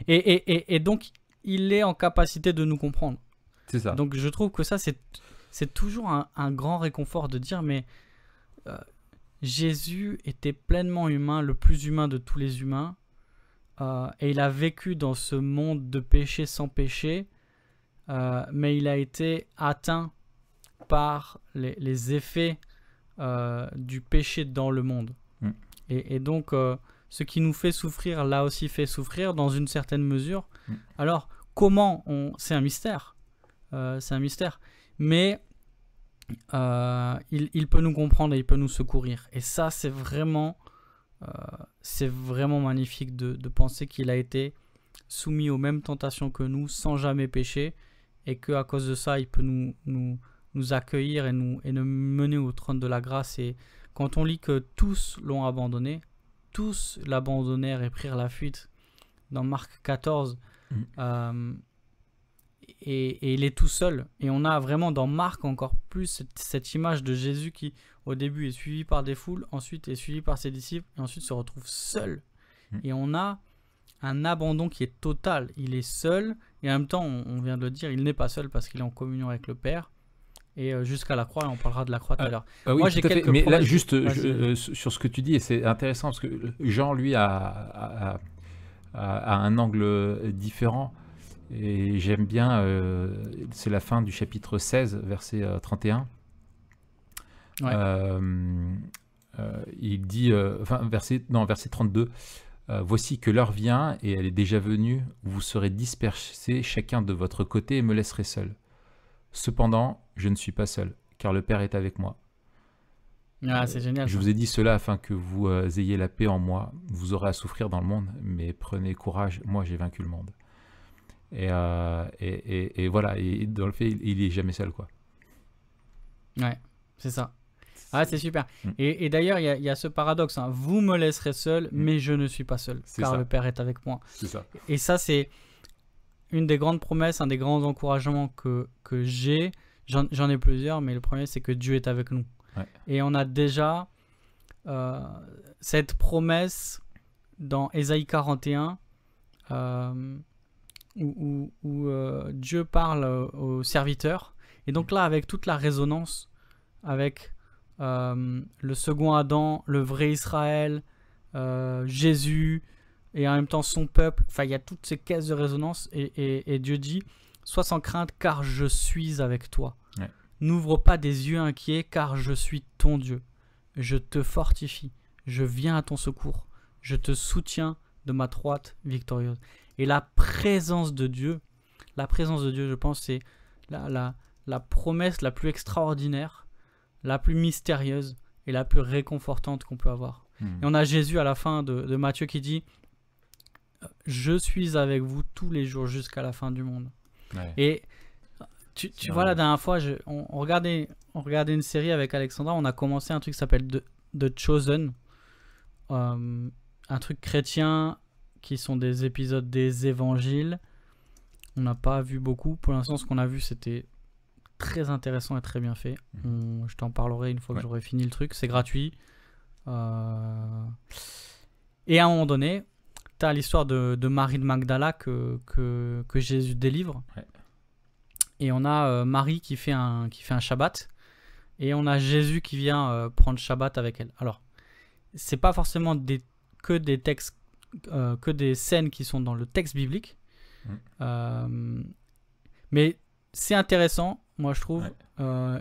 Et donc, il est en capacité de nous comprendre. C'est ça. Donc, je trouve que ça, c'est toujours un grand réconfort de dire, mais Jésus était pleinement humain, le plus humain de tous les humains. Et il a vécu dans ce monde de péché sans péché. Mais il a été atteint par les effets du péché dans le monde. Et donc, ce qui nous fait souffrir l'a aussi fait souffrir dans une certaine mesure. Alors, comment c'est un mystère. C'est un mystère. Mais il peut nous comprendre et il peut nous secourir. Et ça, c'est vraiment magnifique de penser qu'il a été soumis aux mêmes tentations que nous sans jamais pécher. Et qu'à cause de ça, il peut nous accueillir et nous mener au trône de la grâce. Et quand on lit que tous l'ont abandonné, tous l'abandonnèrent et prirent la fuite, dans Marc 14, et il est tout seul. Et on a vraiment dans Marc encore plus cette image de Jésus qui, au début, est suivi par des foules, ensuite est suivi par ses disciples, et ensuite se retrouve seul. Et on a un abandon qui est total. Il est seul, et en même temps, on vient de le dire, il n'est pas seul parce qu'il est en communion avec le Père. Et jusqu'à la croix, et on parlera de la croix tout à l'heure. Oui, moi, j'ai quelques mais là, juste sur ce que tu dis, et c'est intéressant parce que Jean, lui, a un angle différent. Et j'aime bien, c'est la fin du chapitre 16, verset 31. Il dit, verset 32. Voici que l'heure vient, et elle est déjà venue, où vous serez dispersés chacun de votre côté et me laisserez seul. Cependant, je ne suis pas seul, car le Père est avec moi. C'est génial. Je vous ai dit cela afin que vous ayez la paix en moi. Vous aurez à souffrir dans le monde, mais prenez courage, moi j'ai vaincu le monde. Et voilà, et dans le fait, il est jamais seul, quoi. Ouais, c'est ça. Ah, c'est super. Et d'ailleurs, il y a ce paradoxe. Hein. Vous me laisserez seul, mais je ne suis pas seul, car le Père est avec moi. C'est ça. Et ça, c'est une des grandes promesses, un des grands encouragements que j'ai. J'en ai plusieurs, mais le premier, c'est que Dieu est avec nous. Ouais. Et on a déjà cette promesse dans Ésaïe 41, où Dieu parle aux serviteurs. Et donc là, avec toute la résonance, avec le second Adam, le vrai Israël, Jésus, et en même temps son peuple, enfin il y a toutes ces caisses de résonance, et Dieu dit, sois sans crainte car je suis avec toi. Ouais. N'ouvre pas des yeux inquiets car je suis ton Dieu. Je te fortifie, je viens à ton secours, je te soutiens de ma droite victorieuse. Et la présence de Dieu, je pense, c'est la promesse la plus extraordinaire, la plus mystérieuse et la plus réconfortante qu'on peut avoir. Et on a Jésus à la fin de Matthieu qui dit « Je suis avec vous tous les jours jusqu'à la fin du monde. Ouais. » Et tu vois, la dernière fois, on regardait une série avec Alexandra, on a commencé un truc qui s'appelle The Chosen, un truc chrétien qui sont des épisodes des évangiles. On n'a pas vu beaucoup. Pour l'instant, ce qu'on a vu, c'était très intéressant et très bien fait. Je t'en parlerai une fois que j'aurai fini le truc. C'est gratuit. Et à un moment donné, tu as l'histoire de Marie de Magdala que Jésus délivre. Ouais. Et on a Marie qui fait un Shabbat. Et on a Jésus qui vient prendre Shabbat avec elle. Alors, c'est pas forcément que des textes, que des scènes qui sont dans le texte biblique. Mais c'est intéressant, moi je trouve,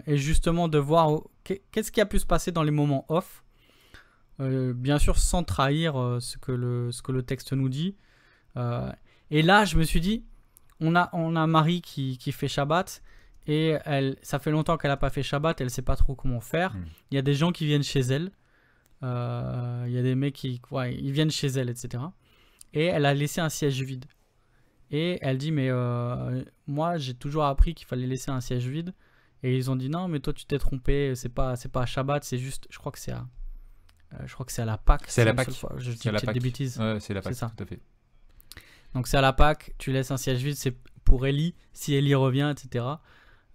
et justement de voir qu'est-ce qui a pu se passer dans les moments off, bien sûr sans trahir ce que le texte nous dit. Et là je me suis dit, on a Marie qui fait Shabbat, et ça fait longtemps qu'elle n'a pas fait Shabbat, elle ne sait pas trop comment faire. Il y a des gens qui viennent chez elle, il y a des mecs ils viennent chez elle, etc. Et elle a laissé un siège vide. Et elle dit, mais moi j'ai toujours appris qu'il fallait laisser un siège vide. Et ils ont dit, non mais toi tu t'es trompé, c'est pas à Shabbat, c'est juste, je crois que c'est je crois que c'est à la Pâque. C'est à la Pâque. Je dis peut-être des bêtises. Ouais, c'est la Pâque, tout à fait. Donc c'est à la Pâque, tu laisses un siège vide, c'est pour Élie, si Élie revient, etc.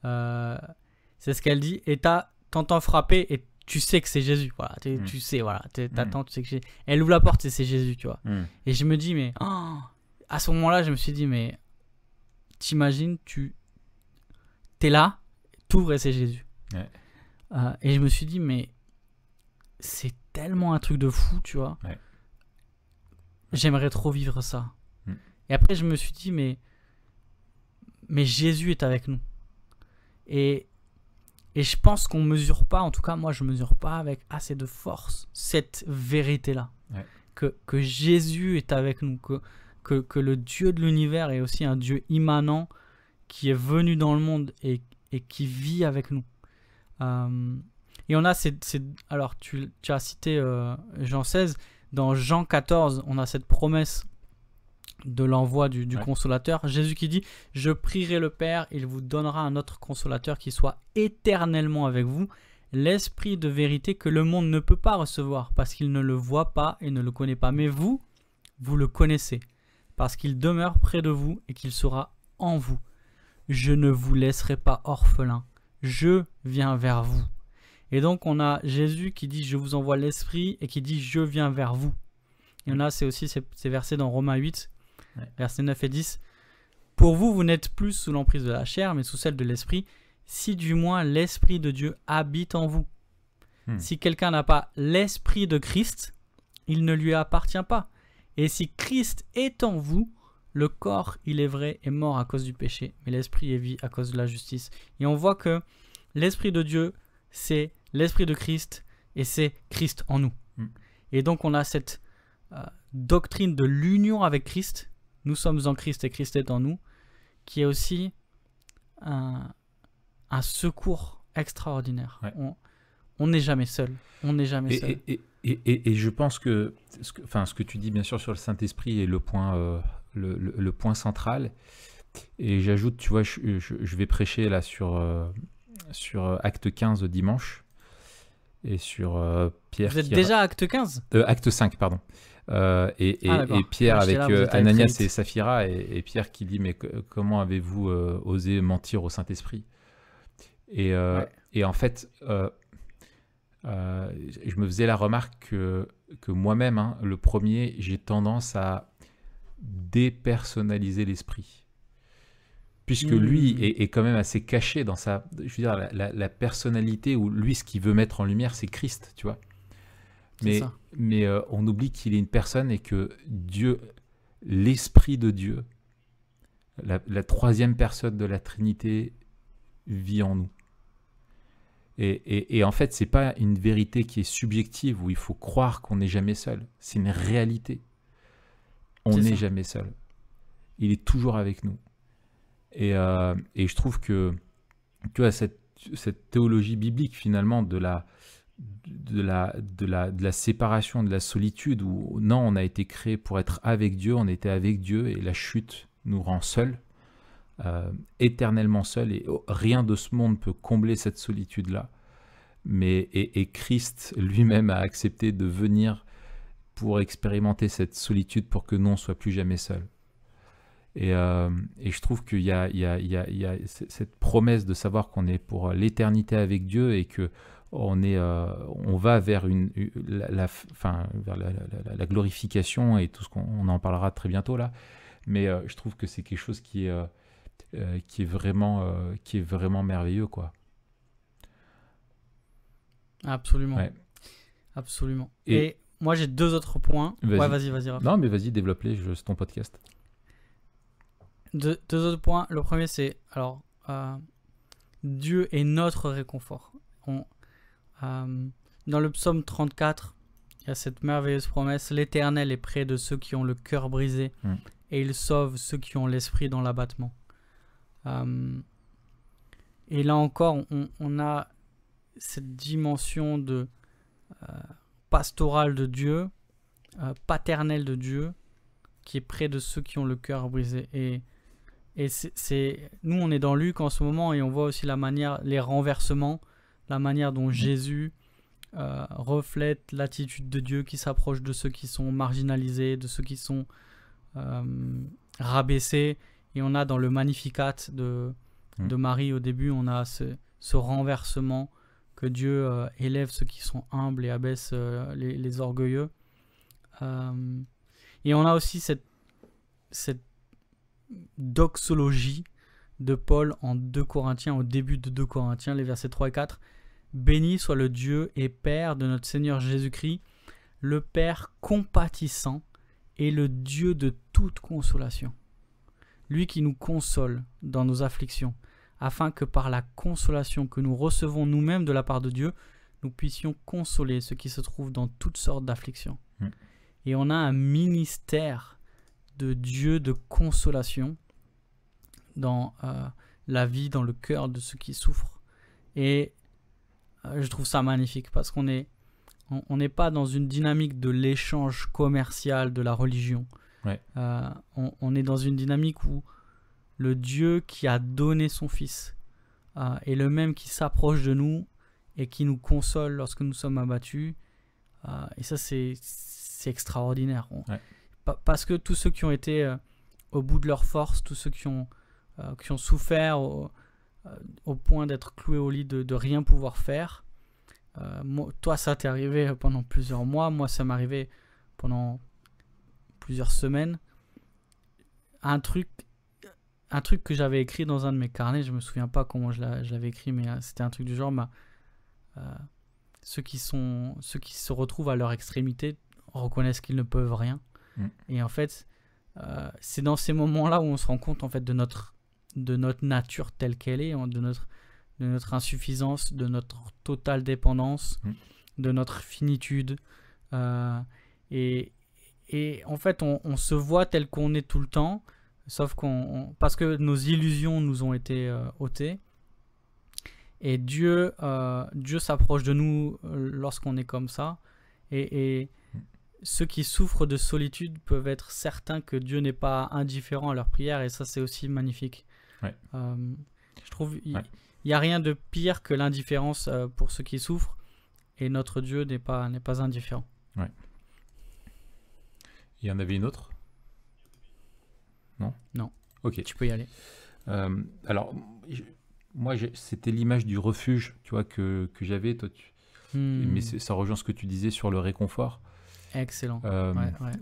C'est ce qu'elle dit. Et t'entends frapper et tu sais que c'est Jésus. Voilà, tu sais, voilà. T'attends, tu sais que c'est... Elle ouvre la porte et c'est Jésus, tu vois. Et je me dis, mais... Oh, à ce moment-là, je me suis dit, mais... T'imagines, t'es là, t'ouvres et c'est Jésus. Ouais. Et je me suis dit, mais... C'est tellement un truc de fou, tu vois. Ouais. J'aimerais trop vivre ça. Et après, je me suis dit, mais Jésus est avec nous. Et je pense qu'on mesure pas, en tout cas, moi, je mesure pas avec assez de force cette vérité-là. Ouais. Que Jésus est avec nous, que le Dieu de l'univers est aussi un Dieu immanent qui est venu dans le monde et qui vit avec nous. Et on a alors, tu as cité Jean 16. Dans Jean 14, on a cette promesse de l'envoi du consolateur. Jésus qui dit « Je prierai le Père, il vous donnera un autre consolateur qui soit éternellement avec vous, l'esprit de vérité que le monde ne peut pas recevoir parce qu'il ne le voit pas et ne le connaît pas. Mais vous le connaissez parce qu'il demeure près de vous et qu'il sera en vous. Je ne vous laisserai pas orphelin, je viens vers vous. » Et donc on a Jésus qui dit « Je vous envoie l'esprit » et qui dit « Je viens vers vous ». Et on a c'est aussi ces versets dans Romains 8, versets 9 et 10. « Pour vous, vous n'êtes plus sous l'emprise de la chair, mais sous celle de l'esprit, si du moins l'esprit de Dieu habite en vous. Si quelqu'un n'a pas l'esprit de Christ, il ne lui appartient pas. Et si Christ est en vous, le corps, il est vrai, est mort à cause du péché, mais l'esprit est vie à cause de la justice. » Et on voit que l'esprit de Dieu, c'est l'esprit de Christ et c'est Christ en nous. Et donc on a cette doctrine de l'union avec Christ. Nous sommes en Christ et Christ est en nous, qui est aussi un secours extraordinaire. Ouais. On n'est jamais seul. On n'est jamais seul. Et je pense que ce que tu dis bien sûr sur le Saint-Esprit est le point central. Et j'ajoute, tu vois, je vais prêcher là sur Acte 15 dimanche et sur Pierre. Vous êtes déjà à Acte 15 ? Acte 5, pardon. Et Pierre avec Ananias et Saphira et Pierre qui dit mais comment avez-vous osé mentir au Saint-Esprit ? Et en fait, je me faisais la remarque que moi-même, le premier, j'ai tendance à dépersonnaliser l'esprit. Puisque lui est quand même assez caché dans sa... Je veux dire, la personnalité, où lui, ce qu'il veut mettre en lumière, c'est Christ, tu vois. Mais on oublie qu'il est une personne et que Dieu, l'Esprit de Dieu, la troisième personne de la Trinité, vit en nous. Et en fait, ce n'est pas une vérité qui est subjective, où il faut croire qu'on n'est jamais seul. C'est une réalité. On n'est jamais seul. Il est toujours avec nous. Et je trouve que tu vois, cette théologie biblique, finalement, de la séparation, de la solitude, où non, on a été créé pour être avec Dieu, on était avec Dieu, et la chute nous rend seuls, éternellement seuls, et rien de ce monde peut combler cette solitude-là. Et Christ lui-même a accepté de venir pour expérimenter cette solitude pour que nous, on ne soit plus jamais seuls. Et je trouve qu'il y a cette promesse de savoir qu'on est pour l'éternité avec Dieu et que on va vers la glorification et tout ce qu'on en parlera très bientôt là. Mais je trouve que c'est quelque chose qui est vraiment merveilleux, quoi. Absolument. Ouais. Absolument. Et moi j'ai deux autres points. Vas-y, Raph. Non, mais vas-y, développe-les, c'est ton podcast. Deux autres points. Le premier, c'est Dieu est notre réconfort. Dans le psaume 34, il y a cette merveilleuse promesse: l'Éternel est près de ceux qui ont le cœur brisé et il sauve ceux qui ont l'esprit dans l'abattement. Et là encore, on a cette dimension de pastorale de Dieu, paternelle de Dieu, qui est près de ceux qui ont le cœur brisé. Et nous, on est dans Luc en ce moment et on voit aussi les renversements, la manière dont Jésus reflète l'attitude de Dieu, qui s'approche de ceux qui sont marginalisés, de ceux qui sont rabaissés. Et on a dans le Magnificat de Marie au début, on a ce renversement, que Dieu élève ceux qui sont humbles et abaisse les orgueilleux. Et on a aussi cette doxologie de Paul en 2 Corinthiens, au début de 2 Corinthiens, les versets 3 et 4. Béni soit le Dieu et Père de notre Seigneur Jésus-Christ, le Père compatissant et le Dieu de toute consolation. Lui qui nous console dans nos afflictions, afin que par la consolation que nous recevons nous-mêmes de la part de Dieu, nous puissions consoler ceux qui se trouvent dans toutes sortes d'afflictions. Et on a un ministère de Dieu de consolation dans la vie, dans le cœur de ceux qui souffrent. Et je trouve ça magnifique, parce qu'on n'est pas dans une dynamique de l'échange commercial de la religion. On est dans une dynamique où le Dieu qui a donné son Fils est le même qui s'approche de nous et qui nous console lorsque nous sommes abattus. Et ça, c'est extraordinaire. Parce que tous ceux qui ont été au bout de leur force, tous ceux qui ont souffert au point d'être cloués au lit, de rien pouvoir faire. Toi, ça t'est arrivé pendant plusieurs mois. Moi, ça m'est arrivé pendant plusieurs semaines. Un truc que j'avais écrit dans un de mes carnets, je me souviens pas comment je l'avais écrit, mais c'était un truc du genre, ceux qui se retrouvent à leur extrémité reconnaissent qu'ils ne peuvent rien. Et en fait, c'est dans ces moments-là où on se rend compte en fait de notre nature telle qu'elle est, de notre insuffisance, de notre totale dépendance, de notre finitude. Et en fait, on se voit tel qu'on est tout le temps, sauf parce que nos illusions nous ont été ôtées. Et Dieu s'approche de nous lorsqu'on est comme ça. Et ceux qui souffrent de solitude peuvent être certains que Dieu n'est pas indifférent à leur prière. Et ça, c'est aussi magnifique. Je trouve qu'il n'y a rien de pire que l'indifférence pour ceux qui souffrent. Et notre Dieu n'est pas indifférent. Il y en avait une autre? Non? Non. Ok. Tu peux y aller. Alors, moi, c'était l'image du refuge, tu vois, que j'avais. Toi, mais ça rejoint ce que tu disais sur le réconfort. Excellent.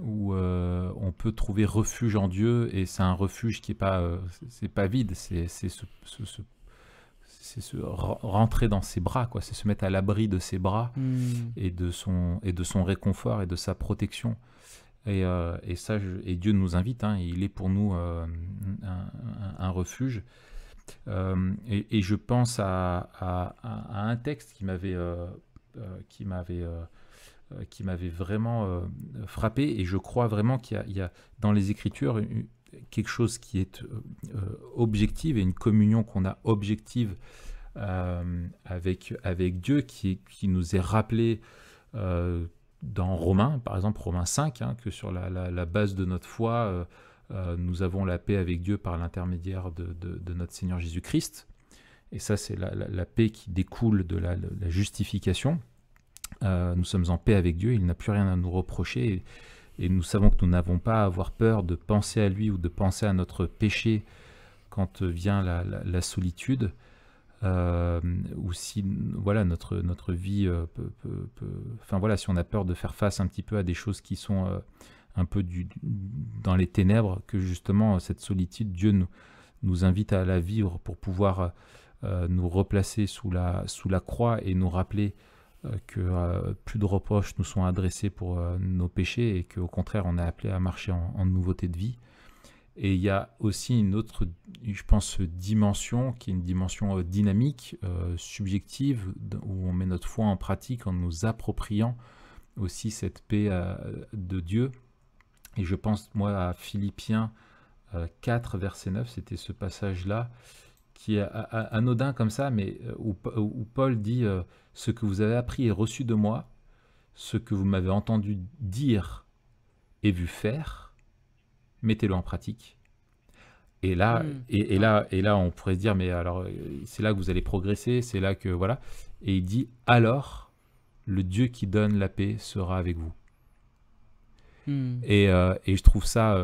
Où on peut trouver refuge en Dieu, et c'est un refuge qui est pas, c'est pas vide, c'est se rentrer dans ses bras, quoi. C'est se mettre à l'abri de ses bras et de son réconfort et de sa protection. Et Dieu nous invite, il est pour nous un refuge. Et je pense à un texte qui m'avait vraiment frappé, et je crois vraiment qu'il y a dans les Écritures quelque chose qui est objective, et une communion qu'on a objective avec Dieu qui nous est rappelée dans Romains, par exemple Romains 5, que sur la base de notre foi, nous avons la paix avec Dieu par l'intermédiaire de notre Seigneur Jésus-Christ. Et ça, c'est la paix qui découle de la justification. Nous sommes en paix avec Dieu, il n'a plus rien à nous reprocher, et nous savons que nous n'avons pas à avoir peur de penser à lui ou de penser à notre péché quand vient la solitude, ou si voilà, notre vie enfin voilà, si on a peur de faire face un petit peu à des choses qui sont un peu dans les ténèbres, que justement cette solitude, Dieu nous invite à la vivre pour pouvoir nous replacer sous la croix et nous rappeler que plus de reproches nous sont adressés pour nos péchés, et qu'au contraire on est appelé à marcher en nouveauté de vie. Et il y a aussi une autre, je pense, dimension qui est une dimension dynamique, subjective, où on met notre foi en pratique en nous appropriant aussi cette paix de Dieu. Et je pense, moi, à Philippiens 4, verset 9, c'était ce passage-là, qui est anodin comme ça, mais où Paul dit « Ce que vous avez appris et reçu de moi, ce que vous m'avez entendu dire et vu faire, mettez-le en pratique. » Et là, on pourrait se dire « Mais alors, c'est là que vous allez progresser, c'est là que... » Voilà. Et il dit « Alors, le Dieu qui donne la paix sera avec vous. Et je trouve ça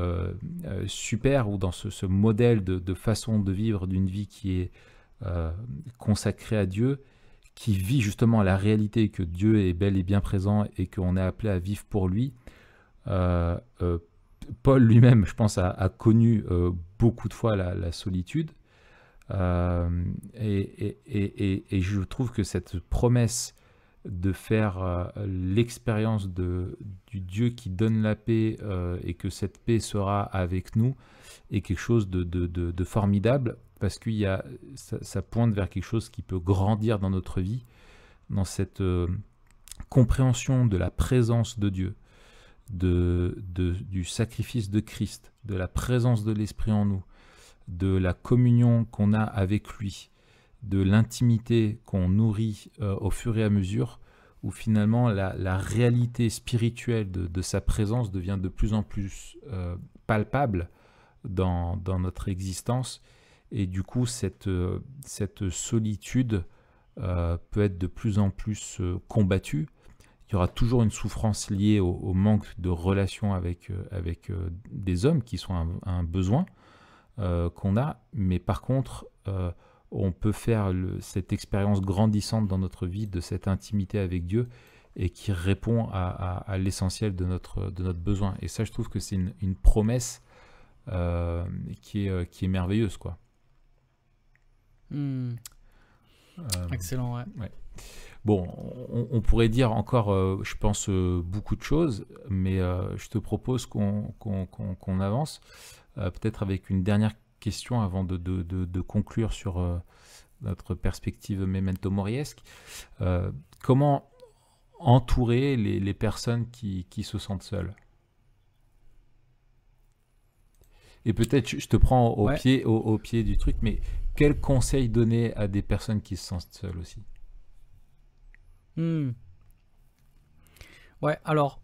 super, ou dans ce modèle de façon de vivre, d'une vie qui est consacrée à Dieu, qui vit justement la réalité que Dieu est bel et bien présent et qu'on est appelé à vivre pour lui. Paul lui-même, je pense, a connu beaucoup de fois la solitude. Et je trouve que cette promesse de faire l'expérience du Dieu qui donne la paix et que cette paix sera avec nous est quelque chose de formidable, parce que ça pointe vers quelque chose qui peut grandir dans notre vie, dans cette compréhension de la présence de Dieu, du sacrifice de Christ, de la présence de l'Esprit en nous, de la communion qu'on a avec lui, de l'intimité qu'on nourrit au fur et à mesure, où finalement la réalité spirituelle de sa présence devient de plus en plus palpable dans notre existence. Et du coup, cette solitude peut être de plus en plus combattue. Il y aura toujours une souffrance liée au manque de relation avec des hommes qui sont un besoin qu'on a, mais par contre, on peut faire cette expérience grandissante dans notre vie de cette intimité avec Dieu et qui répond à l'essentiel de notre besoin. Et ça, je trouve que c'est une promesse qui est merveilleuse, quoi. Excellent, ouais. Bon, on pourrait dire encore, je pense, beaucoup de choses, mais je te propose qu'on avance, peut-être avec une dernière question avant de conclure sur notre perspective Memento Moriesque. Comment entourer les personnes qui se sentent seules? Et peut-être, je te prends au pied du truc, mais quel conseil donner à des personnes qui se sentent seules aussi? Ouais, alors,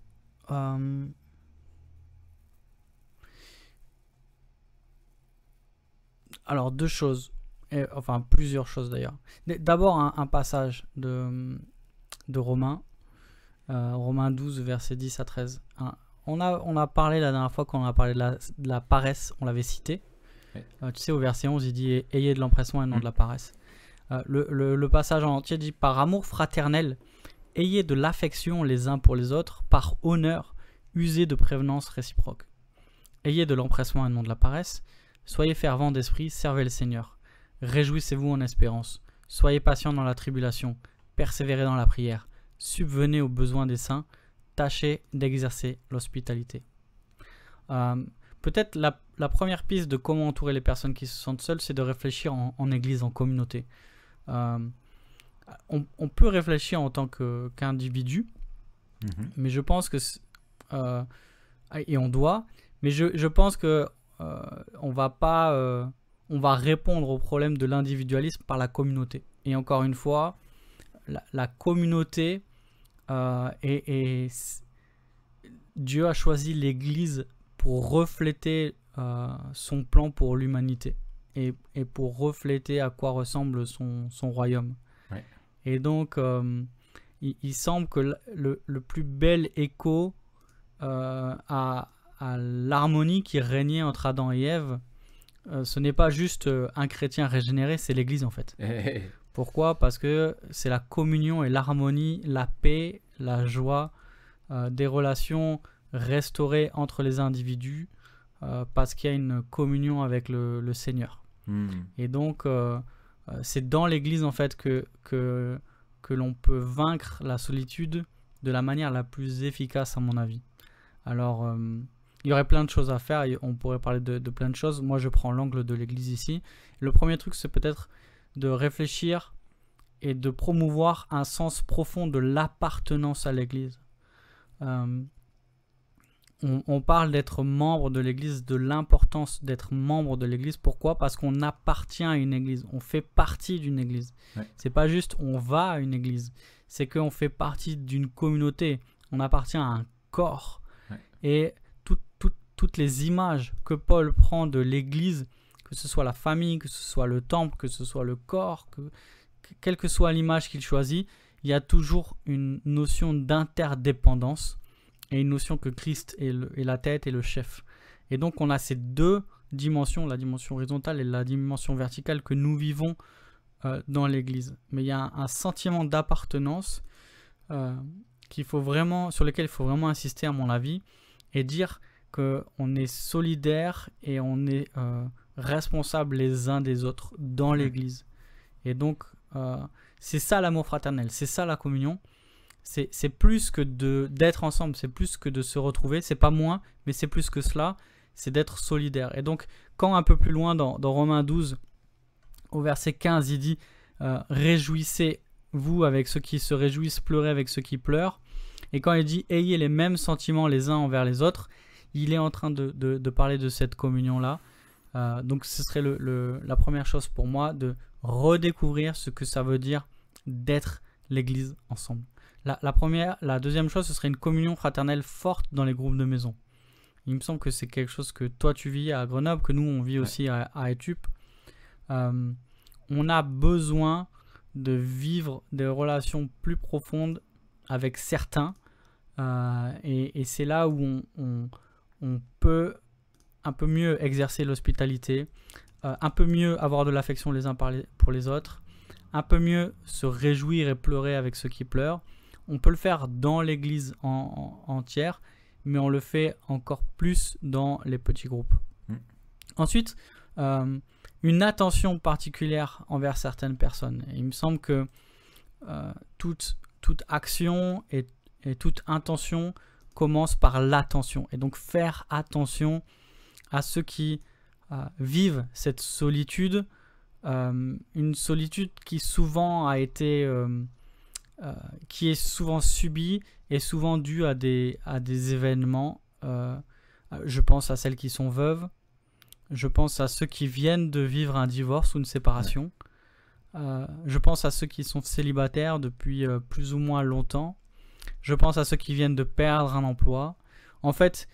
deux choses, enfin plusieurs choses d'ailleurs. D'abord un passage de Romains, Romains 12, versets 10 à 13. On a parlé la dernière fois, quand on a parlé de la paresse, on l'avait cité. Ouais. Tu sais, au verset 11, il dit « Ayez de l'empressement et non de la paresse ». Le passage en entier dit « Par amour fraternel, ayez de l'affection les uns pour les autres, par honneur, usez de prévenance réciproque. Ayez de l'empressement et non de la paresse, soyez fervents d'esprit, servez le Seigneur. Réjouissez-vous en espérance, soyez patients dans la tribulation, persévérez dans la prière, subvenez aux besoins des saints, tâchez d'exercer l'hospitalité. » Peut-être la première piste de comment entourer les personnes qui se sentent seules, c'est de réfléchir en église, en communauté. On peut réfléchir en tant qu'individu, mais je pense que et on doit, mais je pense que on va répondre au problème de l'individualisme par la communauté. Et encore une fois, la communauté Dieu a choisi l'Église pour refléter son plan pour l'humanité et pour refléter à quoi ressemble son royaume. Ouais. Et donc, il semble que le plus bel écho à l'harmonie qui régnait entre Adam et Ève, ce n'est pas juste un chrétien régénéré, c'est l'Église en fait. Pourquoi? Parce que c'est la communion et l'harmonie, la paix, la joie, des relations restaurées entre les individus, parce qu'il y a une communion avec le Seigneur. Et donc, c'est dans l'Église en fait que l'on peut vaincre la solitude de la manière la plus efficace, à mon avis. Alors, il y aurait plein de choses à faire, et on pourrait parler de plein de choses. Moi, je prends l'angle de l'Église ici. Le premier truc, c'est peut-être de réfléchir et de promouvoir un sens profond de l'appartenance à l'Église. On parle d'être membre de l'Église, de l'importance d'être membre de l'Église. Pourquoi? Parce qu'on appartient à une Église, on fait partie d'une Église. Ouais. C'est pas juste on va à une Église, c'est qu'on fait partie d'une communauté, on appartient à un corps. Ouais. Et toutes les images que Paul prend de l'Église, que ce soit la famille, que ce soit le temple, que ce soit le corps, quelle que soit l'image qu'il choisit, il y a toujours une notion d'interdépendance et une notion que Christ est la tête et le chef. Et donc on a ces deux dimensions, la dimension horizontale et la dimension verticale que nous vivons dans l'Église. Mais il y a un sentiment d'appartenance sur lequel il faut vraiment insister à mon avis et dire qu'on est solidaire et on est responsables les uns des autres dans l'Église. Et donc c'est ça l'amour fraternel, c'est ça la communion. C'est plus que d'être ensemble, c'est plus que de se retrouver, c'est pas moins, mais c'est plus que cela, c'est d'être solidaire. Et donc, quand un peu plus loin dans Romains 12, au verset 15, il dit « Réjouissez-vous avec ceux qui se réjouissent, pleurez avec ceux qui pleurent ». Et quand il dit « Ayez les mêmes sentiments les uns envers les autres », il est en train de parler de cette communion-là. Donc, ce serait la première chose pour moi, de redécouvrir ce que ça veut dire d'être l'Église ensemble. La deuxième chose, ce serait une communion fraternelle forte dans les groupes de maison. Il me semble que c'est quelque chose que toi tu vis à Grenoble, que nous on vit aussi à Etup. On a besoin de vivre des relations plus profondes avec certains. Et c'est là où on peut un peu mieux exercer l'hospitalité, un peu mieux avoir de l'affection les uns pour les autres, un peu mieux se réjouir et pleurer avec ceux qui pleurent. On peut le faire dans l'église entière, mais on le fait encore plus dans les petits groupes. Ensuite, une attention particulière envers certaines personnes. Et il me semble que toute action et toute intention commence par l'attention. Et donc faire attention à ceux qui vivent cette solitude, une solitude qui souvent a été... qui est souvent subie et souvent due à des événements. Je pense à celles qui sont veuves. Je pense à ceux qui viennent de vivre un divorce ou une séparation. Je pense à ceux qui sont célibataires depuis plus ou moins longtemps. Je pense à ceux qui viennent de perdre un emploi. En fait,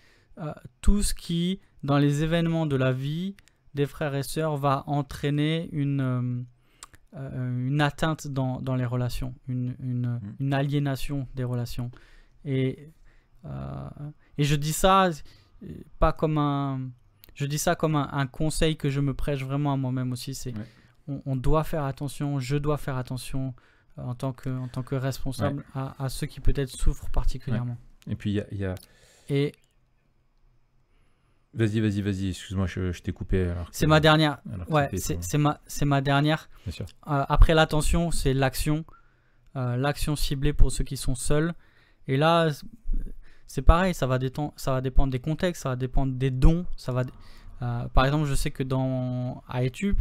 tout ce qui, dans les événements de la vie des frères et sœurs, va entraîner une atteinte dans les relations, une aliénation des relations. Et je dis ça pas comme un conseil que je me prêche vraiment à moi-même aussi. C'est on doit faire attention, je dois faire attention en tant que responsable à ceux qui peut-être souffrent particulièrement. Et puis il y a... Vas-y, excuse-moi, je t'ai coupé. C'est ma dernière. Ouais, c'est ma dernière. Bien sûr. Après l'attention, c'est l'action. L'action ciblée pour ceux qui sont seuls. Et là, c'est pareil, ça va dépendre des contextes, ça va dépendre des dons. Par exemple, je sais que à Etup,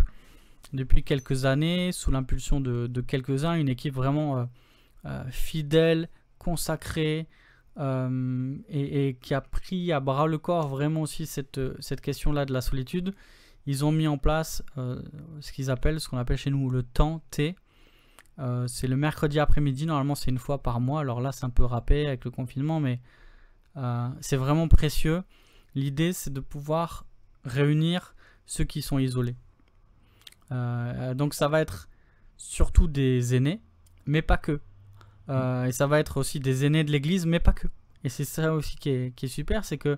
depuis quelques années, sous l'impulsion de quelques-uns, une équipe vraiment fidèle, consacrée, et qui a pris à bras le corps vraiment aussi cette question-là de la solitude. Ils ont mis en place ce qu'on appelle chez nous le temps T. C'est le mercredi après-midi, normalement c'est une fois par mois. Alors là c'est un peu râpé avec le confinement, mais c'est vraiment précieux. L'idée c'est de pouvoir réunir ceux qui sont isolés. Donc ça va être surtout des aînés, mais pas que. Et ça va être aussi des aînés de l'église, mais pas que. Et c'est ça aussi qui est super, c'est que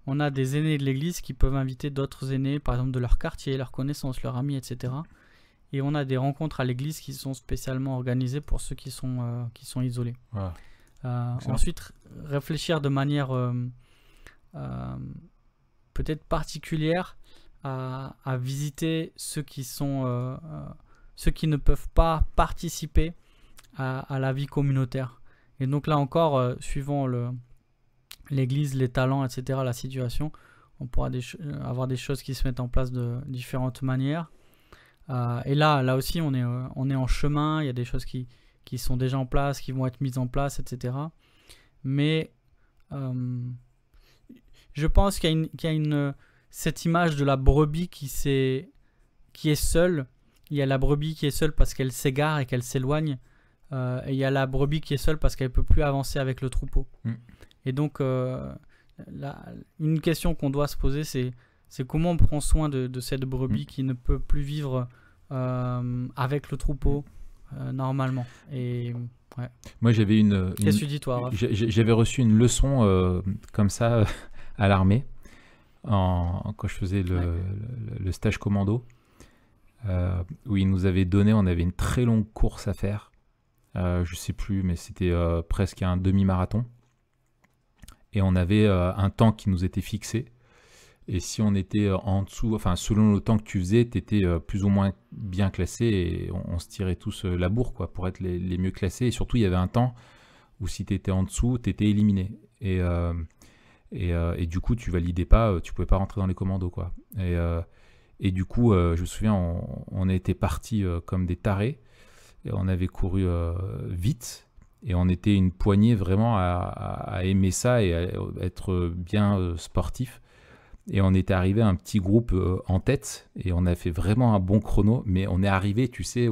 on a des aînés de l'église qui peuvent inviter d'autres aînés, par exemple de leur quartier, leurs connaissances, leurs amis, etc. Et on a des rencontres à l'église qui sont spécialement organisées pour ceux qui sont isolés. Wow. Ensuite, réfléchir de manière peut-être particulière à visiter ceux qui ne peuvent pas participer à la vie communautaire. Et donc là encore, suivant l'église, les talents, etc., la situation, on pourra avoir des choses qui se mettent en place de différentes manières. Et là aussi, on est en chemin, il y a des choses qui sont déjà en place, qui vont être mises en place, etc. Mais je pense qu'il y a cette image de la brebis qui est seule. Il y a la brebis qui est seule parce qu'elle s'égare et qu'elle s'éloigne. Et il y a la brebis qui est seule parce qu'elle ne peut plus avancer avec le troupeau. Et donc, une question qu'on doit se poser, c'est comment on prend soin de cette brebis qui ne peut plus vivre avec le troupeau, normalement. Et ouais. Moi, j'avais Qu'est-ce que tu dis, toi, Raph? j'avais reçu une leçon comme ça à l'armée quand je faisais le stage commando, où ils nous avaient donné, on avait une très longue course à faire. Je sais plus, mais c'était presque un demi-marathon. Et on avait un temps qui nous était fixé. Et si on était en dessous, enfin selon le temps que tu faisais, tu étais plus ou moins bien classé et on se tirait tous la bourre quoi, pour être les mieux classés. Et surtout, il y avait un temps où si tu étais en dessous, tu étais éliminé. Et du coup, tu validais pas, tu pouvais pas rentrer dans les commandos. Quoi. Et du coup, je me souviens, on était partis comme des tarés. Et on avait couru vite. Et on était une poignée vraiment à aimer ça et à être bien sportif. Et on était arrivé à un petit groupe en tête et on a fait vraiment un bon chrono, mais on est arrivé, tu sais,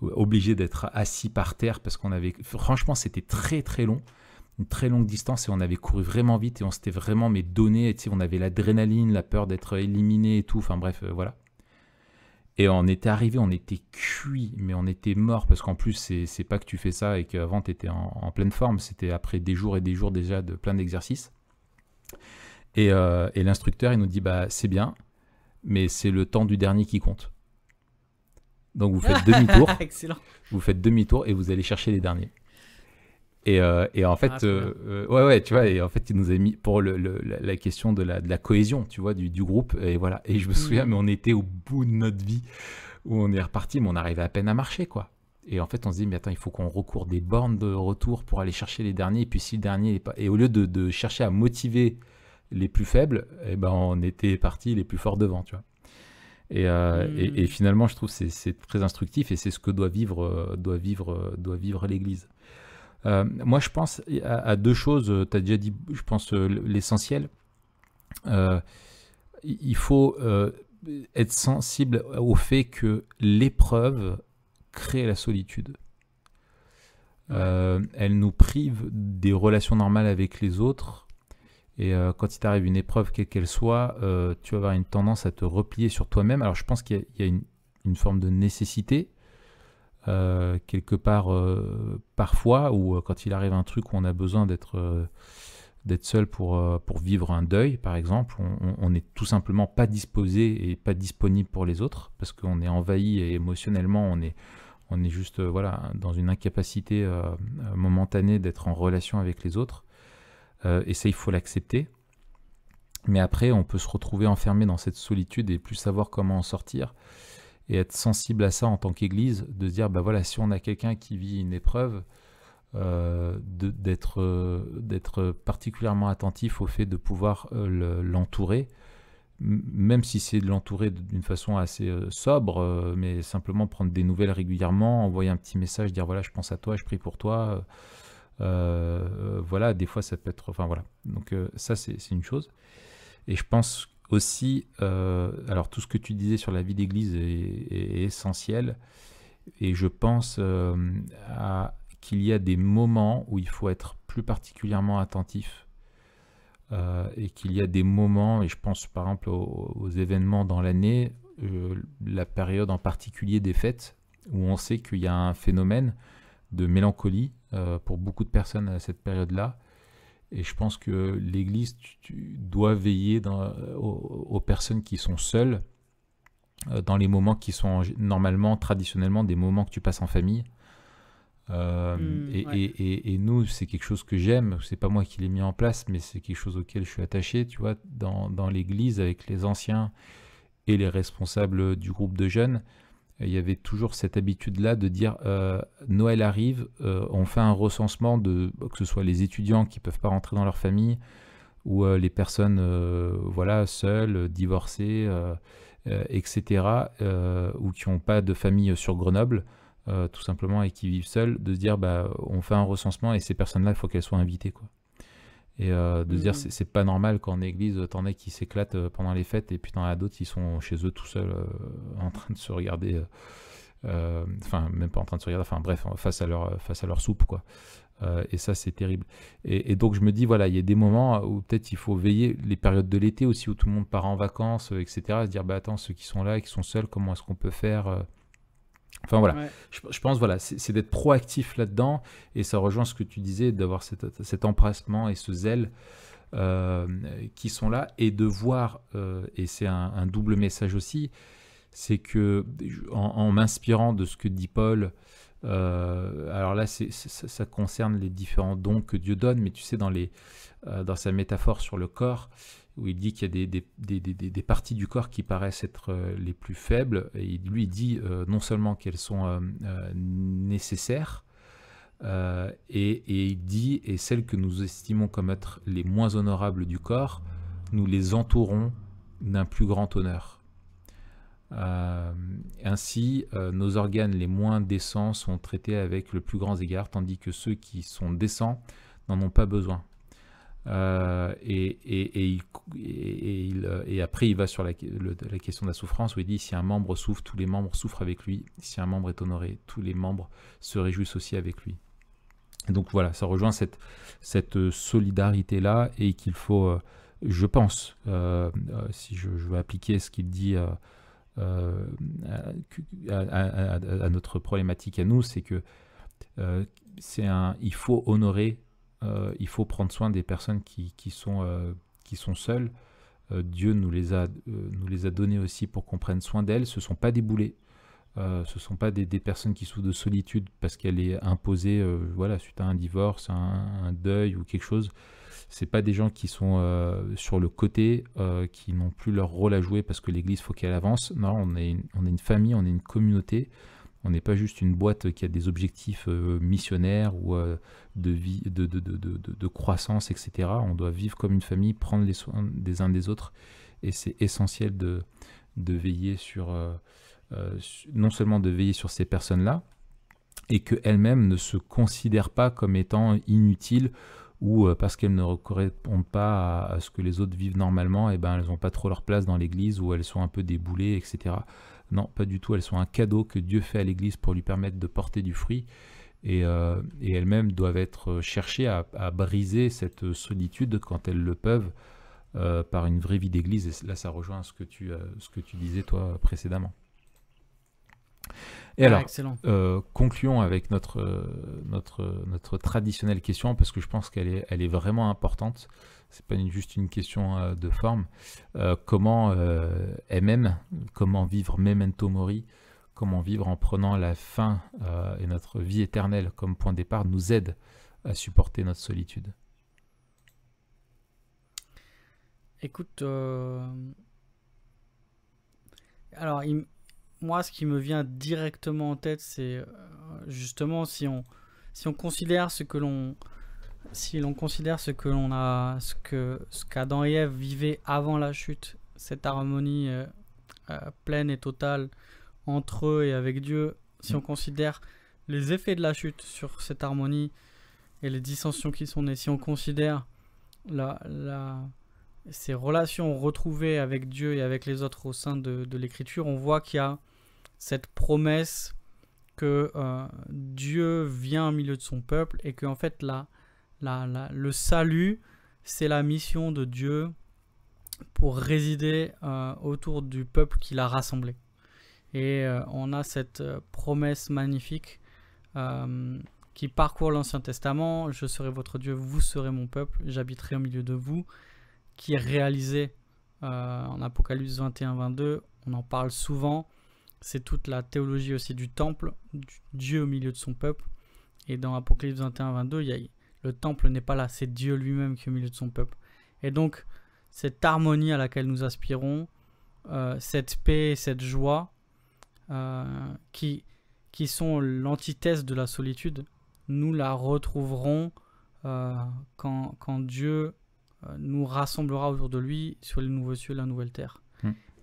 obligé d'être assis par terre parce qu'on avait, franchement, c'était très très long, une très longue distance et on avait couru vraiment vite et on s'était vraiment donné, tu sais, on avait l'adrénaline, la peur d'être éliminé et tout, enfin bref, voilà. Et on était arrivé, on était cuit, mais on était mort parce qu'en plus, c'est pas que tu fais ça et qu'avant tu étais en pleine forme, c'était après des jours et des jours déjà de plein d'exercices. Et l'instructeur, il nous dit, bah, c'est bien, mais c'est le temps du dernier qui compte. Donc, vous faites demi-tour. Excellent. Vous faites demi-tour et vous allez chercher les derniers. Et en fait, ouais, tu vois, et en fait, il nous a mis pour la question de la cohésion, tu vois, du groupe. Et voilà. Et je me souviens, mais on était au bout de notre vie où on est reparti, mais on arrivait à peine à marcher, quoi. Et en fait, on se dit, mais attends, il faut qu'on recourt des bornes de retour pour aller chercher les derniers. Et puis, si le dernier n'est pas. Et au lieu de chercher à motiver les plus faibles, eh ben on était partis les plus forts devant, tu vois. Et finalement, je trouve que c'est très instructif et c'est ce que doit vivre l'Église. Moi, je pense à deux choses. Tu as déjà dit, je pense, l'essentiel. Il faut être sensible au fait que l'épreuve crée la solitude. Elle nous prive des relations normales avec les autres. Et quand il t'arrive une épreuve, quelle qu'elle soit, tu vas avoir une tendance à te replier sur toi-même. Alors je pense qu'il y a une forme de nécessité, quelque part, parfois, ou quand il arrive un truc où on a besoin d'être seul pour vivre un deuil, par exemple, on n'est tout simplement pas disposé et pas disponible pour les autres, parce qu'on est envahi et émotionnellement, on est juste voilà, dans une incapacité momentanée d'être en relation avec les autres. Et ça, il faut l'accepter. Mais après, on peut se retrouver enfermé dans cette solitude et plus savoir comment en sortir. Et être sensible à ça en tant qu'Église, de se dire, bah voilà, si on a quelqu'un qui vit une épreuve, d'être particulièrement attentif au fait de pouvoir l'entourer, même si c'est de l'entourer d'une façon assez sobre, mais simplement prendre des nouvelles régulièrement, envoyer un petit message, dire voilà, je pense à toi, je prie pour toi. Voilà, des fois ça peut être, enfin voilà, donc ça c'est une chose. Et je pense aussi, alors tout ce que tu disais sur la vie d'église est essentiel, et je pense qu'il y a des moments où il faut être plus particulièrement attentif, et qu'il y a des moments, et je pense par exemple aux événements dans l'année, la période en particulier des fêtes, où on sait qu'il y a un phénomène de mélancolie pour beaucoup de personnes à cette période-là. Et je pense que l'Église doit veiller aux personnes qui sont seules dans les moments qui sont normalement, traditionnellement, des moments que tu passes en famille. Et nous, c'est quelque chose que j'aime. C'est pas moi qui l'ai mis en place, mais c'est quelque chose auquel je suis attaché. Tu vois, dans l'Église, avec les anciens et les responsables du groupe de jeunes, il y avait toujours cette habitude-là de dire Noël arrive, on fait un recensement de que ce soit les étudiants qui ne peuvent pas rentrer dans leur famille ou les personnes voilà, seules, divorcées, etc., ou qui n'ont pas de famille sur Grenoble, tout simplement, et qui vivent seules, de se dire bah, on fait un recensement et ces personnes-là, il faut qu'elles soient invitées, quoi. Et de se dire c'est pas normal qu'en église t'en as qui s'éclatent pendant les fêtes et puis t'en as d'autres qui sont chez eux tout seuls en train de se regarder, enfin même pas en train de se regarder, enfin bref, face à leur soupe, quoi. Et ça c'est terrible. Et donc je me dis voilà, il y a des moments où peut-être il faut veiller, les périodes de l'été aussi où tout le monde part en vacances, etc., se dire bah attends, ceux qui sont là, qui sont seuls, comment est-ce qu'on peut faire Enfin voilà, je pense voilà, c'est d'être proactif là-dedans, et ça rejoint ce que tu disais, d'avoir cet empressement et ce zèle qui sont là, et de voir, et c'est un double message aussi, c'est que en m'inspirant de ce que dit Paul, alors là ça concerne les différents dons que Dieu donne, mais tu sais, dans sa métaphore sur le corps, où il dit qu'il y a des parties du corps qui paraissent être les plus faibles, et lui il dit non seulement qu'elles sont nécessaires, et il dit, et celles que nous estimons comme être les moins honorables du corps, nous les entourons d'un plus grand honneur. Ainsi, nos organes les moins décents sont traités avec le plus grand égard, tandis que ceux qui sont décents n'en ont pas besoin. Et après il va sur la question de la souffrance, où il dit: si un membre souffre, tous les membres souffrent avec lui. Si un membre est honoré, tous les membres se réjouissent aussi avec lui. Et donc voilà, ça rejoint cette solidarité là, et qu'il faut, je pense, si je veux appliquer ce qu'il dit à notre problématique à nous, c'est que il faut honorer, il faut prendre soin des personnes qui sont seules. Dieu nous les a données aussi pour qu'on prenne soin d'elles. Ce ne sont pas des boulets, ce ne sont pas des personnes qui souffrent de solitude parce qu'elle est imposée voilà, suite à un divorce, un deuil ou quelque chose. Ce n'est pas des gens qui sont sur le côté, qui n'ont plus leur rôle à jouer parce que l'Église, faut qu'elle avance. Non, on est une famille, on est une communauté. On n'est pas juste une boîte qui a des objectifs missionnaires ou de vie, de croissance, etc. On doit vivre comme une famille, prendre les soins des uns des autres. Et c'est essentiel de veiller sur, non seulement de veiller sur ces personnes-là, et qu'elles-mêmes ne se considèrent pas comme étant inutiles, ou parce qu'elles ne correspondent pas à ce que les autres vivent normalement, et ben elles n'ont pas trop leur place dans l'Église, ou elles sont un peu déboulées, etc. Non, pas du tout. Elles sont un cadeau que Dieu fait à l'Église pour lui permettre de porter du fruit, et elles-mêmes doivent être cherchées à briser cette solitude quand elles le peuvent, par une vraie vie d'Église. Et là, ça rejoint ce que tu disais toi précédemment. Et alors, concluons avec notre traditionnelle question, parce que je pense qu'elle est vraiment importante. C'est pas juste une question de forme. Comment comment vivre memento mori, comment vivre en prenant la fin et notre vie éternelle comme point de départ, nous aide à supporter notre solitude. Écoute, alors moi, ce qui me vient directement en tête, c'est justement si on considère ce l'on a, ce qu'Adam et Ève vivaient avant la chute, cette harmonie pleine et totale entre eux et avec Dieu. Si on considère les effets de la chute sur cette harmonie et les dissensions qui sont nées, si on considère ces relations retrouvées avec Dieu et avec les autres au sein de l'Écriture, on voit qu'il y a cette promesse que Dieu vient au milieu de son peuple, et que en fait le salut, c'est la mission de Dieu pour résider autour du peuple qu'il a rassemblé. Et on a cette promesse magnifique qui parcourt l'Ancien Testament: je serai votre Dieu, vous serez mon peuple, j'habiterai au milieu de vous, qui est réalisée en Apocalypse 21-22. On en parle souvent. C'est toute la théologie aussi du temple, du Dieu au milieu de son peuple. Et dans Apocalypse 21-22, le temple n'est pas là, c'est Dieu lui-même qui est au milieu de son peuple. Et donc, cette harmonie à laquelle nous aspirons, cette paix, cette joie, qui sont l'antithèse de la solitude, nous la retrouverons quand Dieu nous rassemblera autour de lui sur les nouveaux cieux et la nouvelle terre.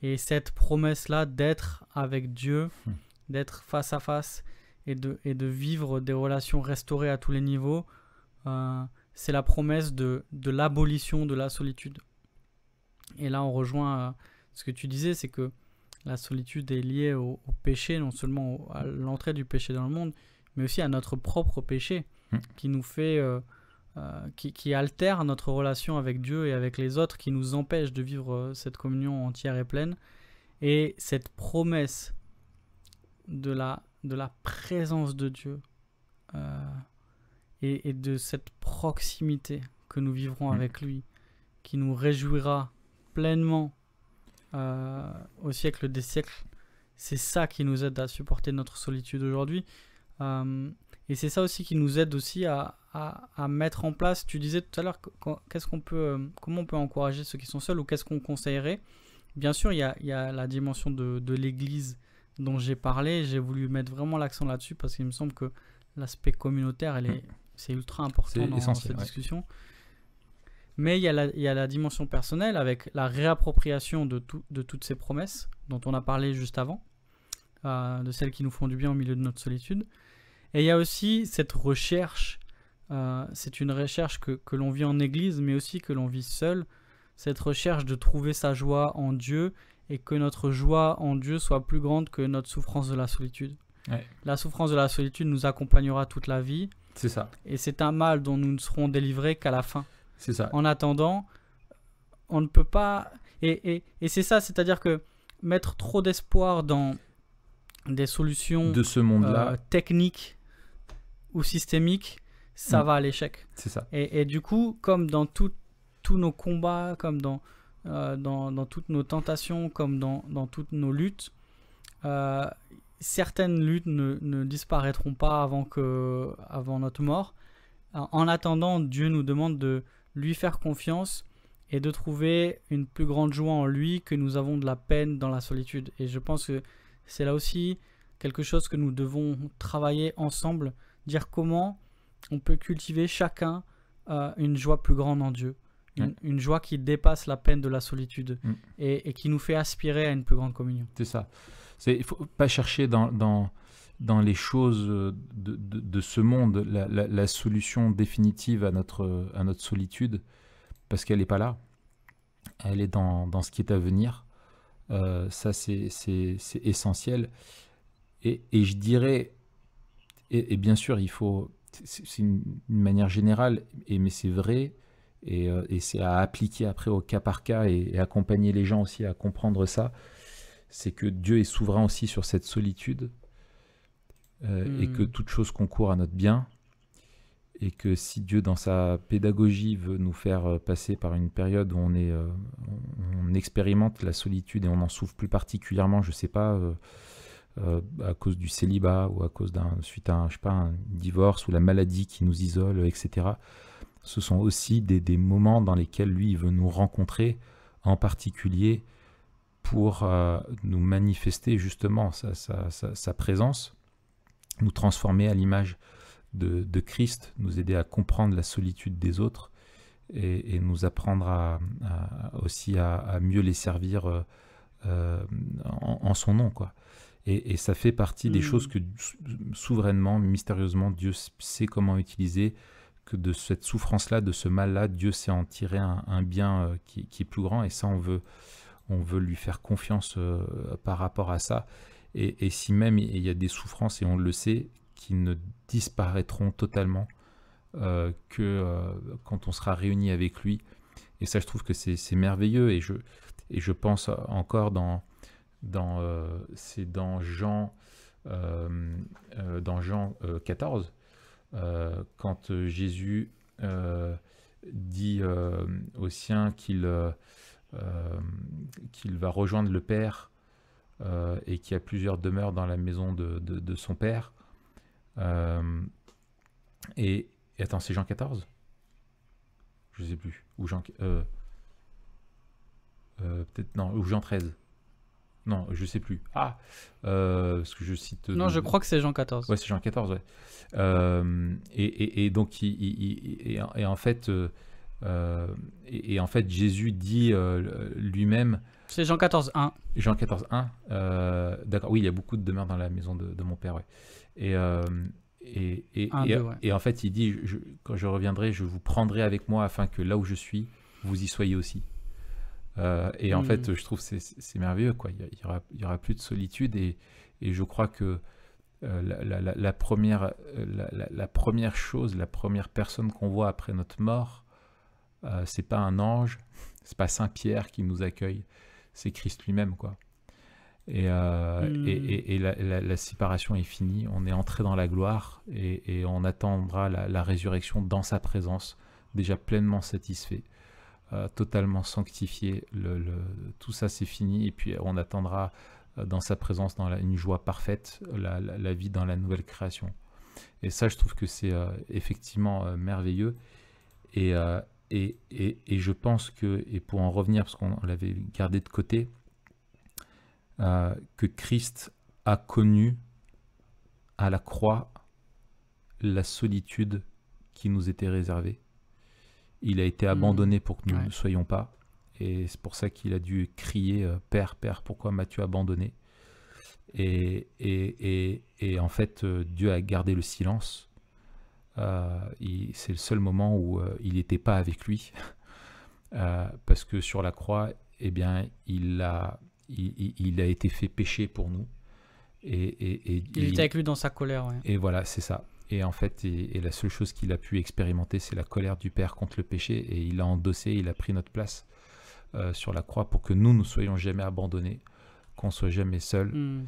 Et cette promesse-là d'être avec Dieu, d'être face à face, et de vivre des relations restaurées à tous les niveaux, c'est la promesse de l'abolition de la solitude. Et là, on rejoint ce que tu disais, c'est que la solitude est liée au péché, non seulement à l'entrée du péché dans le monde, mais aussi à notre propre péché, qui nous fait... qui altère notre relation avec Dieu et avec les autres, qui nous empêche de vivre cette communion entière et pleine. Et cette promesse de de la présence de Dieu et de cette proximité que nous vivrons avec lui, qui nous réjouira pleinement au siècle des siècles. C'est ça qui nous aide à supporter notre solitude aujourd'hui. Et c'est ça aussi qui nous aide aussi à mettre en place. Tu disais tout à l'heure comment on peut encourager ceux qui sont seuls, ou qu'est-ce qu'on conseillerait. Bien sûr, il y a la dimension de l'Église dont j'ai parlé. J'ai voulu mettre vraiment l'accent là-dessus parce qu'il me semble que l'aspect communautaire, c'est ultra important dans cette discussion. Mais il y a la dimension personnelle avec la réappropriation de toutes ces promesses dont on a parlé juste avant, de celles qui nous font du bien au milieu de notre solitude. Et il y a aussi cette recherche, c'est une recherche que l'on vit en Église, mais aussi que l'on vit seul, cette recherche de trouver sa joie en Dieu et que notre joie en Dieu soit plus grande que notre souffrance de la solitude. Ouais. La souffrance de la solitude nous accompagnera toute la vie. C'est ça. Et c'est un mal dont nous ne serons délivrés qu'à la fin. C'est ça. En attendant, on ne peut pas... Et c'est ça, c'est-à-dire que mettre trop d'espoir dans des solutions de ce monde-là, techniques ou systémiques, ça va à l'échec. C'est ça. Et du coup, comme dans tous nos combats, comme dans toutes nos tentations, comme dans toutes nos luttes, certaines luttes ne disparaîtront pas avant notre mort. En attendant, Dieu nous demande de lui faire confiance et de trouver une plus grande joie en lui que nous avons de la peine dans la solitude. Et je pense que c'est là aussi quelque chose que nous devons travailler ensemble, dire comment on peut cultiver chacun une joie plus grande en Dieu, une joie qui dépasse la peine de la solitude et qui nous fait aspirer à une plus grande communion. C'est ça. Il ne faut pas chercher dans les choses de ce monde la solution définitive à notre solitude, parce qu'elle n'est pas là. Elle est dans ce qui est à venir. Ça, c'est essentiel. Et je dirais, et bien sûr, il faut, c'est une manière générale, mais c'est vrai, et c'est à appliquer après au cas par cas et accompagner les gens aussi à comprendre ça, c'est que Dieu est souverain aussi sur cette solitude, et que toute chose concourt à notre bien, et que si Dieu, dans sa pédagogie, veut nous faire passer par une période où on expérimente la solitude et on en souffre plus particulièrement, je ne sais pas, à cause du célibat ou à cause suite à un divorce ou la maladie qui nous isole, etc. Ce sont aussi des moments dans lesquels lui il veut nous rencontrer, en particulier pour nous manifester justement sa présence, nous transformer à l'image de Christ, nous aider à comprendre la solitude des autres et nous apprendre aussi à mieux les servir en son nom, quoi. Et ça fait partie des choses que souverainement, mystérieusement, Dieu sait comment utiliser, que de cette souffrance-là, de ce mal-là, Dieu sait en tirer un bien qui est plus grand, et ça, on veut lui faire confiance par rapport à ça. Et si même il y a des souffrances, et on le sait, qui ne disparaîtront totalement que quand on sera réunis avec lui. Et ça, je trouve que c'est merveilleux, et je pense encore c'est dans Jean 14, quand Jésus dit aux siens qu'il va rejoindre le Père et qu'il y a plusieurs demeures dans la maison de son Père. Et attends, c'est Jean 14 ? Je sais plus. Ou Jean... peut-être non, ou Jean 13. Non, je sais plus. Parce que je cite... Non, je crois que c'est Jean 14. Ouais, c'est Jean 14, ouais. Et donc, en fait, Jésus dit lui-même... C'est Jean 14, 1. Jean 14, 1. D'accord, oui, il y a beaucoup de demeures dans la maison de mon Père, ouais. Et en fait, il dit, quand je reviendrai, je vous prendrai avec moi afin que là où je suis, vous y soyez aussi. En fait, je trouve que c'est merveilleux, quoi. Il y aura plus de solitude, et je crois que la première chose, la première personne qu'on voit après notre mort, c'est pas un ange, c'est pas Saint Pierre qui nous accueille, c'est Christ lui-même, quoi. Et la séparation est finie, on est entré dans la gloire et on attendra la résurrection dans sa présence, déjà pleinement satisfait, totalement sanctifié, tout ça c'est fini et puis on attendra dans sa présence dans une joie parfaite, la vie dans la nouvelle création. Et ça je trouve que c'est effectivement merveilleux et je pense que, et pour en revenir parce qu'on l'avait gardé de côté, que Christ a connu à la croix la solitude qui nous était réservée. Il a été abandonné pour que nous ne soyons pas. Et c'est pour ça qu'il a dû crier « Père, Père, pourquoi m'as-tu abandonné ?» Et en fait, Dieu a gardé le silence. C'est le seul moment où il n'était pas avec lui. Parce que sur la croix, eh bien, il a été fait péché pour nous. Il était avec lui dans sa colère. Ouais. Et voilà, c'est ça. Et en fait, la seule chose qu'il a pu expérimenter, c'est la colère du Père contre le péché. Et il a endossé, il a pris notre place sur la croix pour que nous ne soyons jamais abandonnés, qu'on ne soit jamais seuls.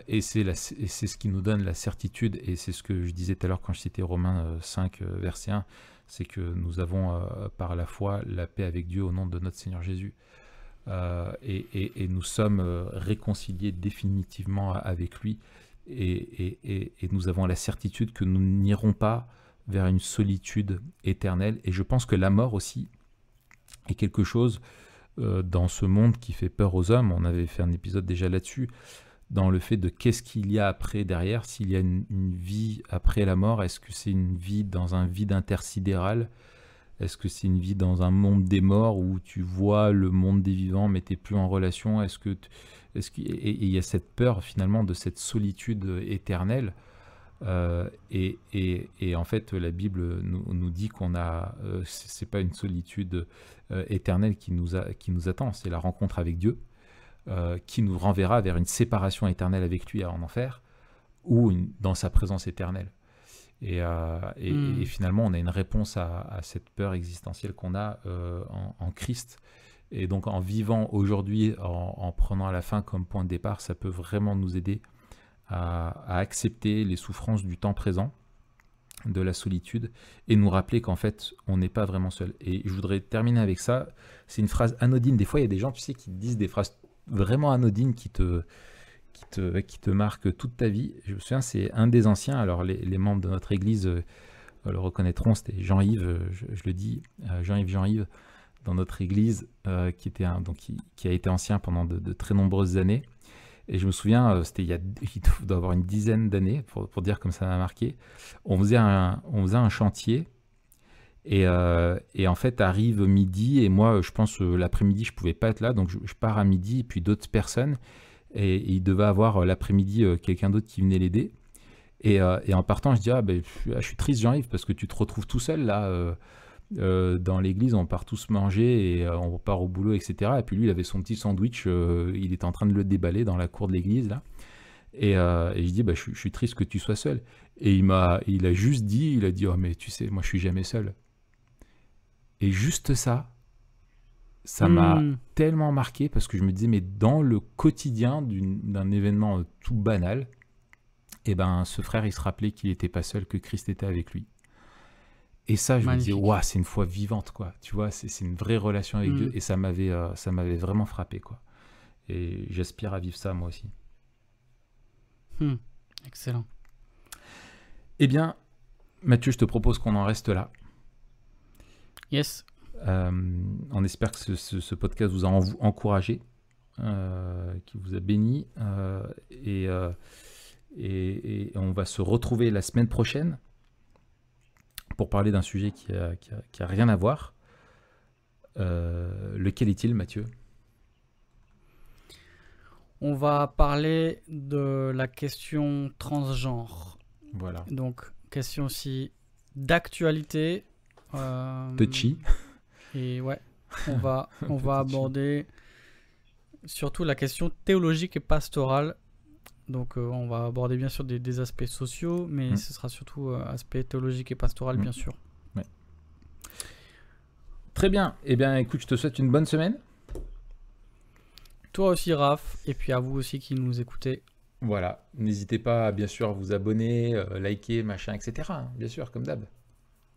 Et c'est ce qui nous donne la certitude. Et c'est ce que je disais tout à l'heure quand je citais Romains 5, verset 1. C'est que nous avons par la foi la paix avec Dieu au nom de notre Seigneur Jésus. Et nous sommes réconciliés définitivement avec lui et nous avons la certitude que nous n'irons pas vers une solitude éternelle. Et je pense que la mort aussi est quelque chose dans ce monde qui fait peur aux hommes. On avait fait un épisode déjà là-dessus, dans le fait de qu'est-ce qu'il y a après derrière, s'il y a une vie après la mort. Est-ce que c'est une vie dans un vide intersidéral ? Est-ce que c'est une vie dans un monde des morts où tu vois le monde des vivants mais tu n'es plus en relation ? Et il y a cette peur finalement de cette solitude éternelle. Et en fait, la Bible nous dit qu'on a, c'est pas une solitude éternelle qui nous attend, c'est la rencontre avec Dieu qui nous renverra vers une séparation éternelle avec lui en enfer ou dans sa présence éternelle. Et finalement, on a une réponse à cette peur existentielle qu'on a en Christ. Et donc, en vivant aujourd'hui, en prenant la fin comme point de départ, ça peut vraiment nous aider à accepter les souffrances du temps présent, de la solitude, et nous rappeler qu'en fait, on n'est pas vraiment seul. Et je voudrais terminer avec ça. C'est une phrase anodine. Des fois, il y a des gens, tu sais, qui disent des phrases vraiment anodines qui te marquent toute ta vie. Je me souviens, c'est un des anciens, alors les membres de notre église le reconnaîtront, c'était Jean-Yves, je le dis, Jean-Yves, dans notre église, qui a été ancien pendant de très nombreuses années. Et je me souviens, il doit avoir une dizaine d'années, pour dire comme ça m'a marqué. On faisait un chantier, et en fait, arrive midi, et moi, je pense, l'après-midi, je ne pouvais pas être là, donc je pars à midi, et puis d'autres personnes, et il devait avoir l'après-midi quelqu'un d'autre qui venait l'aider. Et en partant, je dis, je suis triste, Jean-Yves, parce que tu te retrouves tout seul, là, dans l'église, on part tous manger et on part au boulot, etc. Et puis lui, il avait son petit sandwich, il était en train de le déballer dans la cour de l'église là. Et je dis, je suis triste que tu sois seul. Et il a juste dit, il a dit, oh mais tu sais, moi je suis jamais seul. Et juste ça m'a tellement marqué parce que je me disais, mais dans le quotidien d'un événement tout banal, ce frère, il se rappelait qu'il n'était pas seul, que Christ était avec lui. Et ça, je me disais, waouh, c'est une foi vivante, quoi. Tu vois, c'est une vraie relation avec Dieu. Et ça m'avait vraiment frappé, quoi. Et j'aspire à vivre ça, moi aussi. Excellent. Eh bien, Mathieu, je te propose qu'on en reste là. Yes. On espère que ce podcast vous a encouragé, qui vous a béni. Et on va se retrouver la semaine prochaine pour parler d'un sujet qui a rien à voir. Lequel est-il, Mathieu ? On va parler de la question transgenre. Voilà. Donc, question aussi d'actualité. Touchy. Et ouais, on va aborder surtout la question théologique et pastorale. Donc on va aborder bien sûr des aspects sociaux, mais ce sera surtout aspect théologique et pastoral, bien sûr. Ouais. Très bien. Eh bien, écoute, je te souhaite une bonne semaine. Toi aussi, Raph, et puis à vous aussi qui nous écoutez. Voilà, n'hésitez pas bien sûr à vous abonner, liker, machin, etc. Hein, bien sûr, comme d'hab.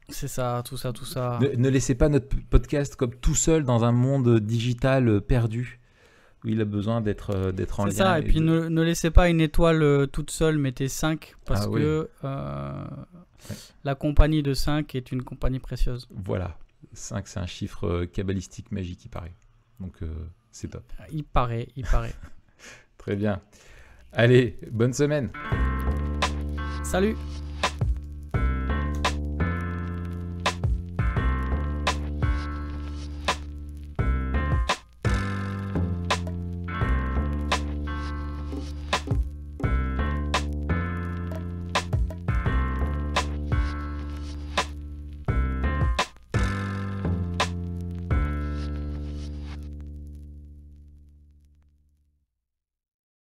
C'est ça, tout ça. Ne laissez pas notre podcast comme tout seul dans un monde digital perdu où il a besoin d'être en lien. C'est ça, et puis ne laissez pas une étoile toute seule, mettez 5 parce que la compagnie de 5 est une compagnie précieuse. Voilà, 5 c'est un chiffre kabbalistique magique, il paraît. Donc c'est top. Il paraît. Très bien. Allez, bonne semaine. Salut.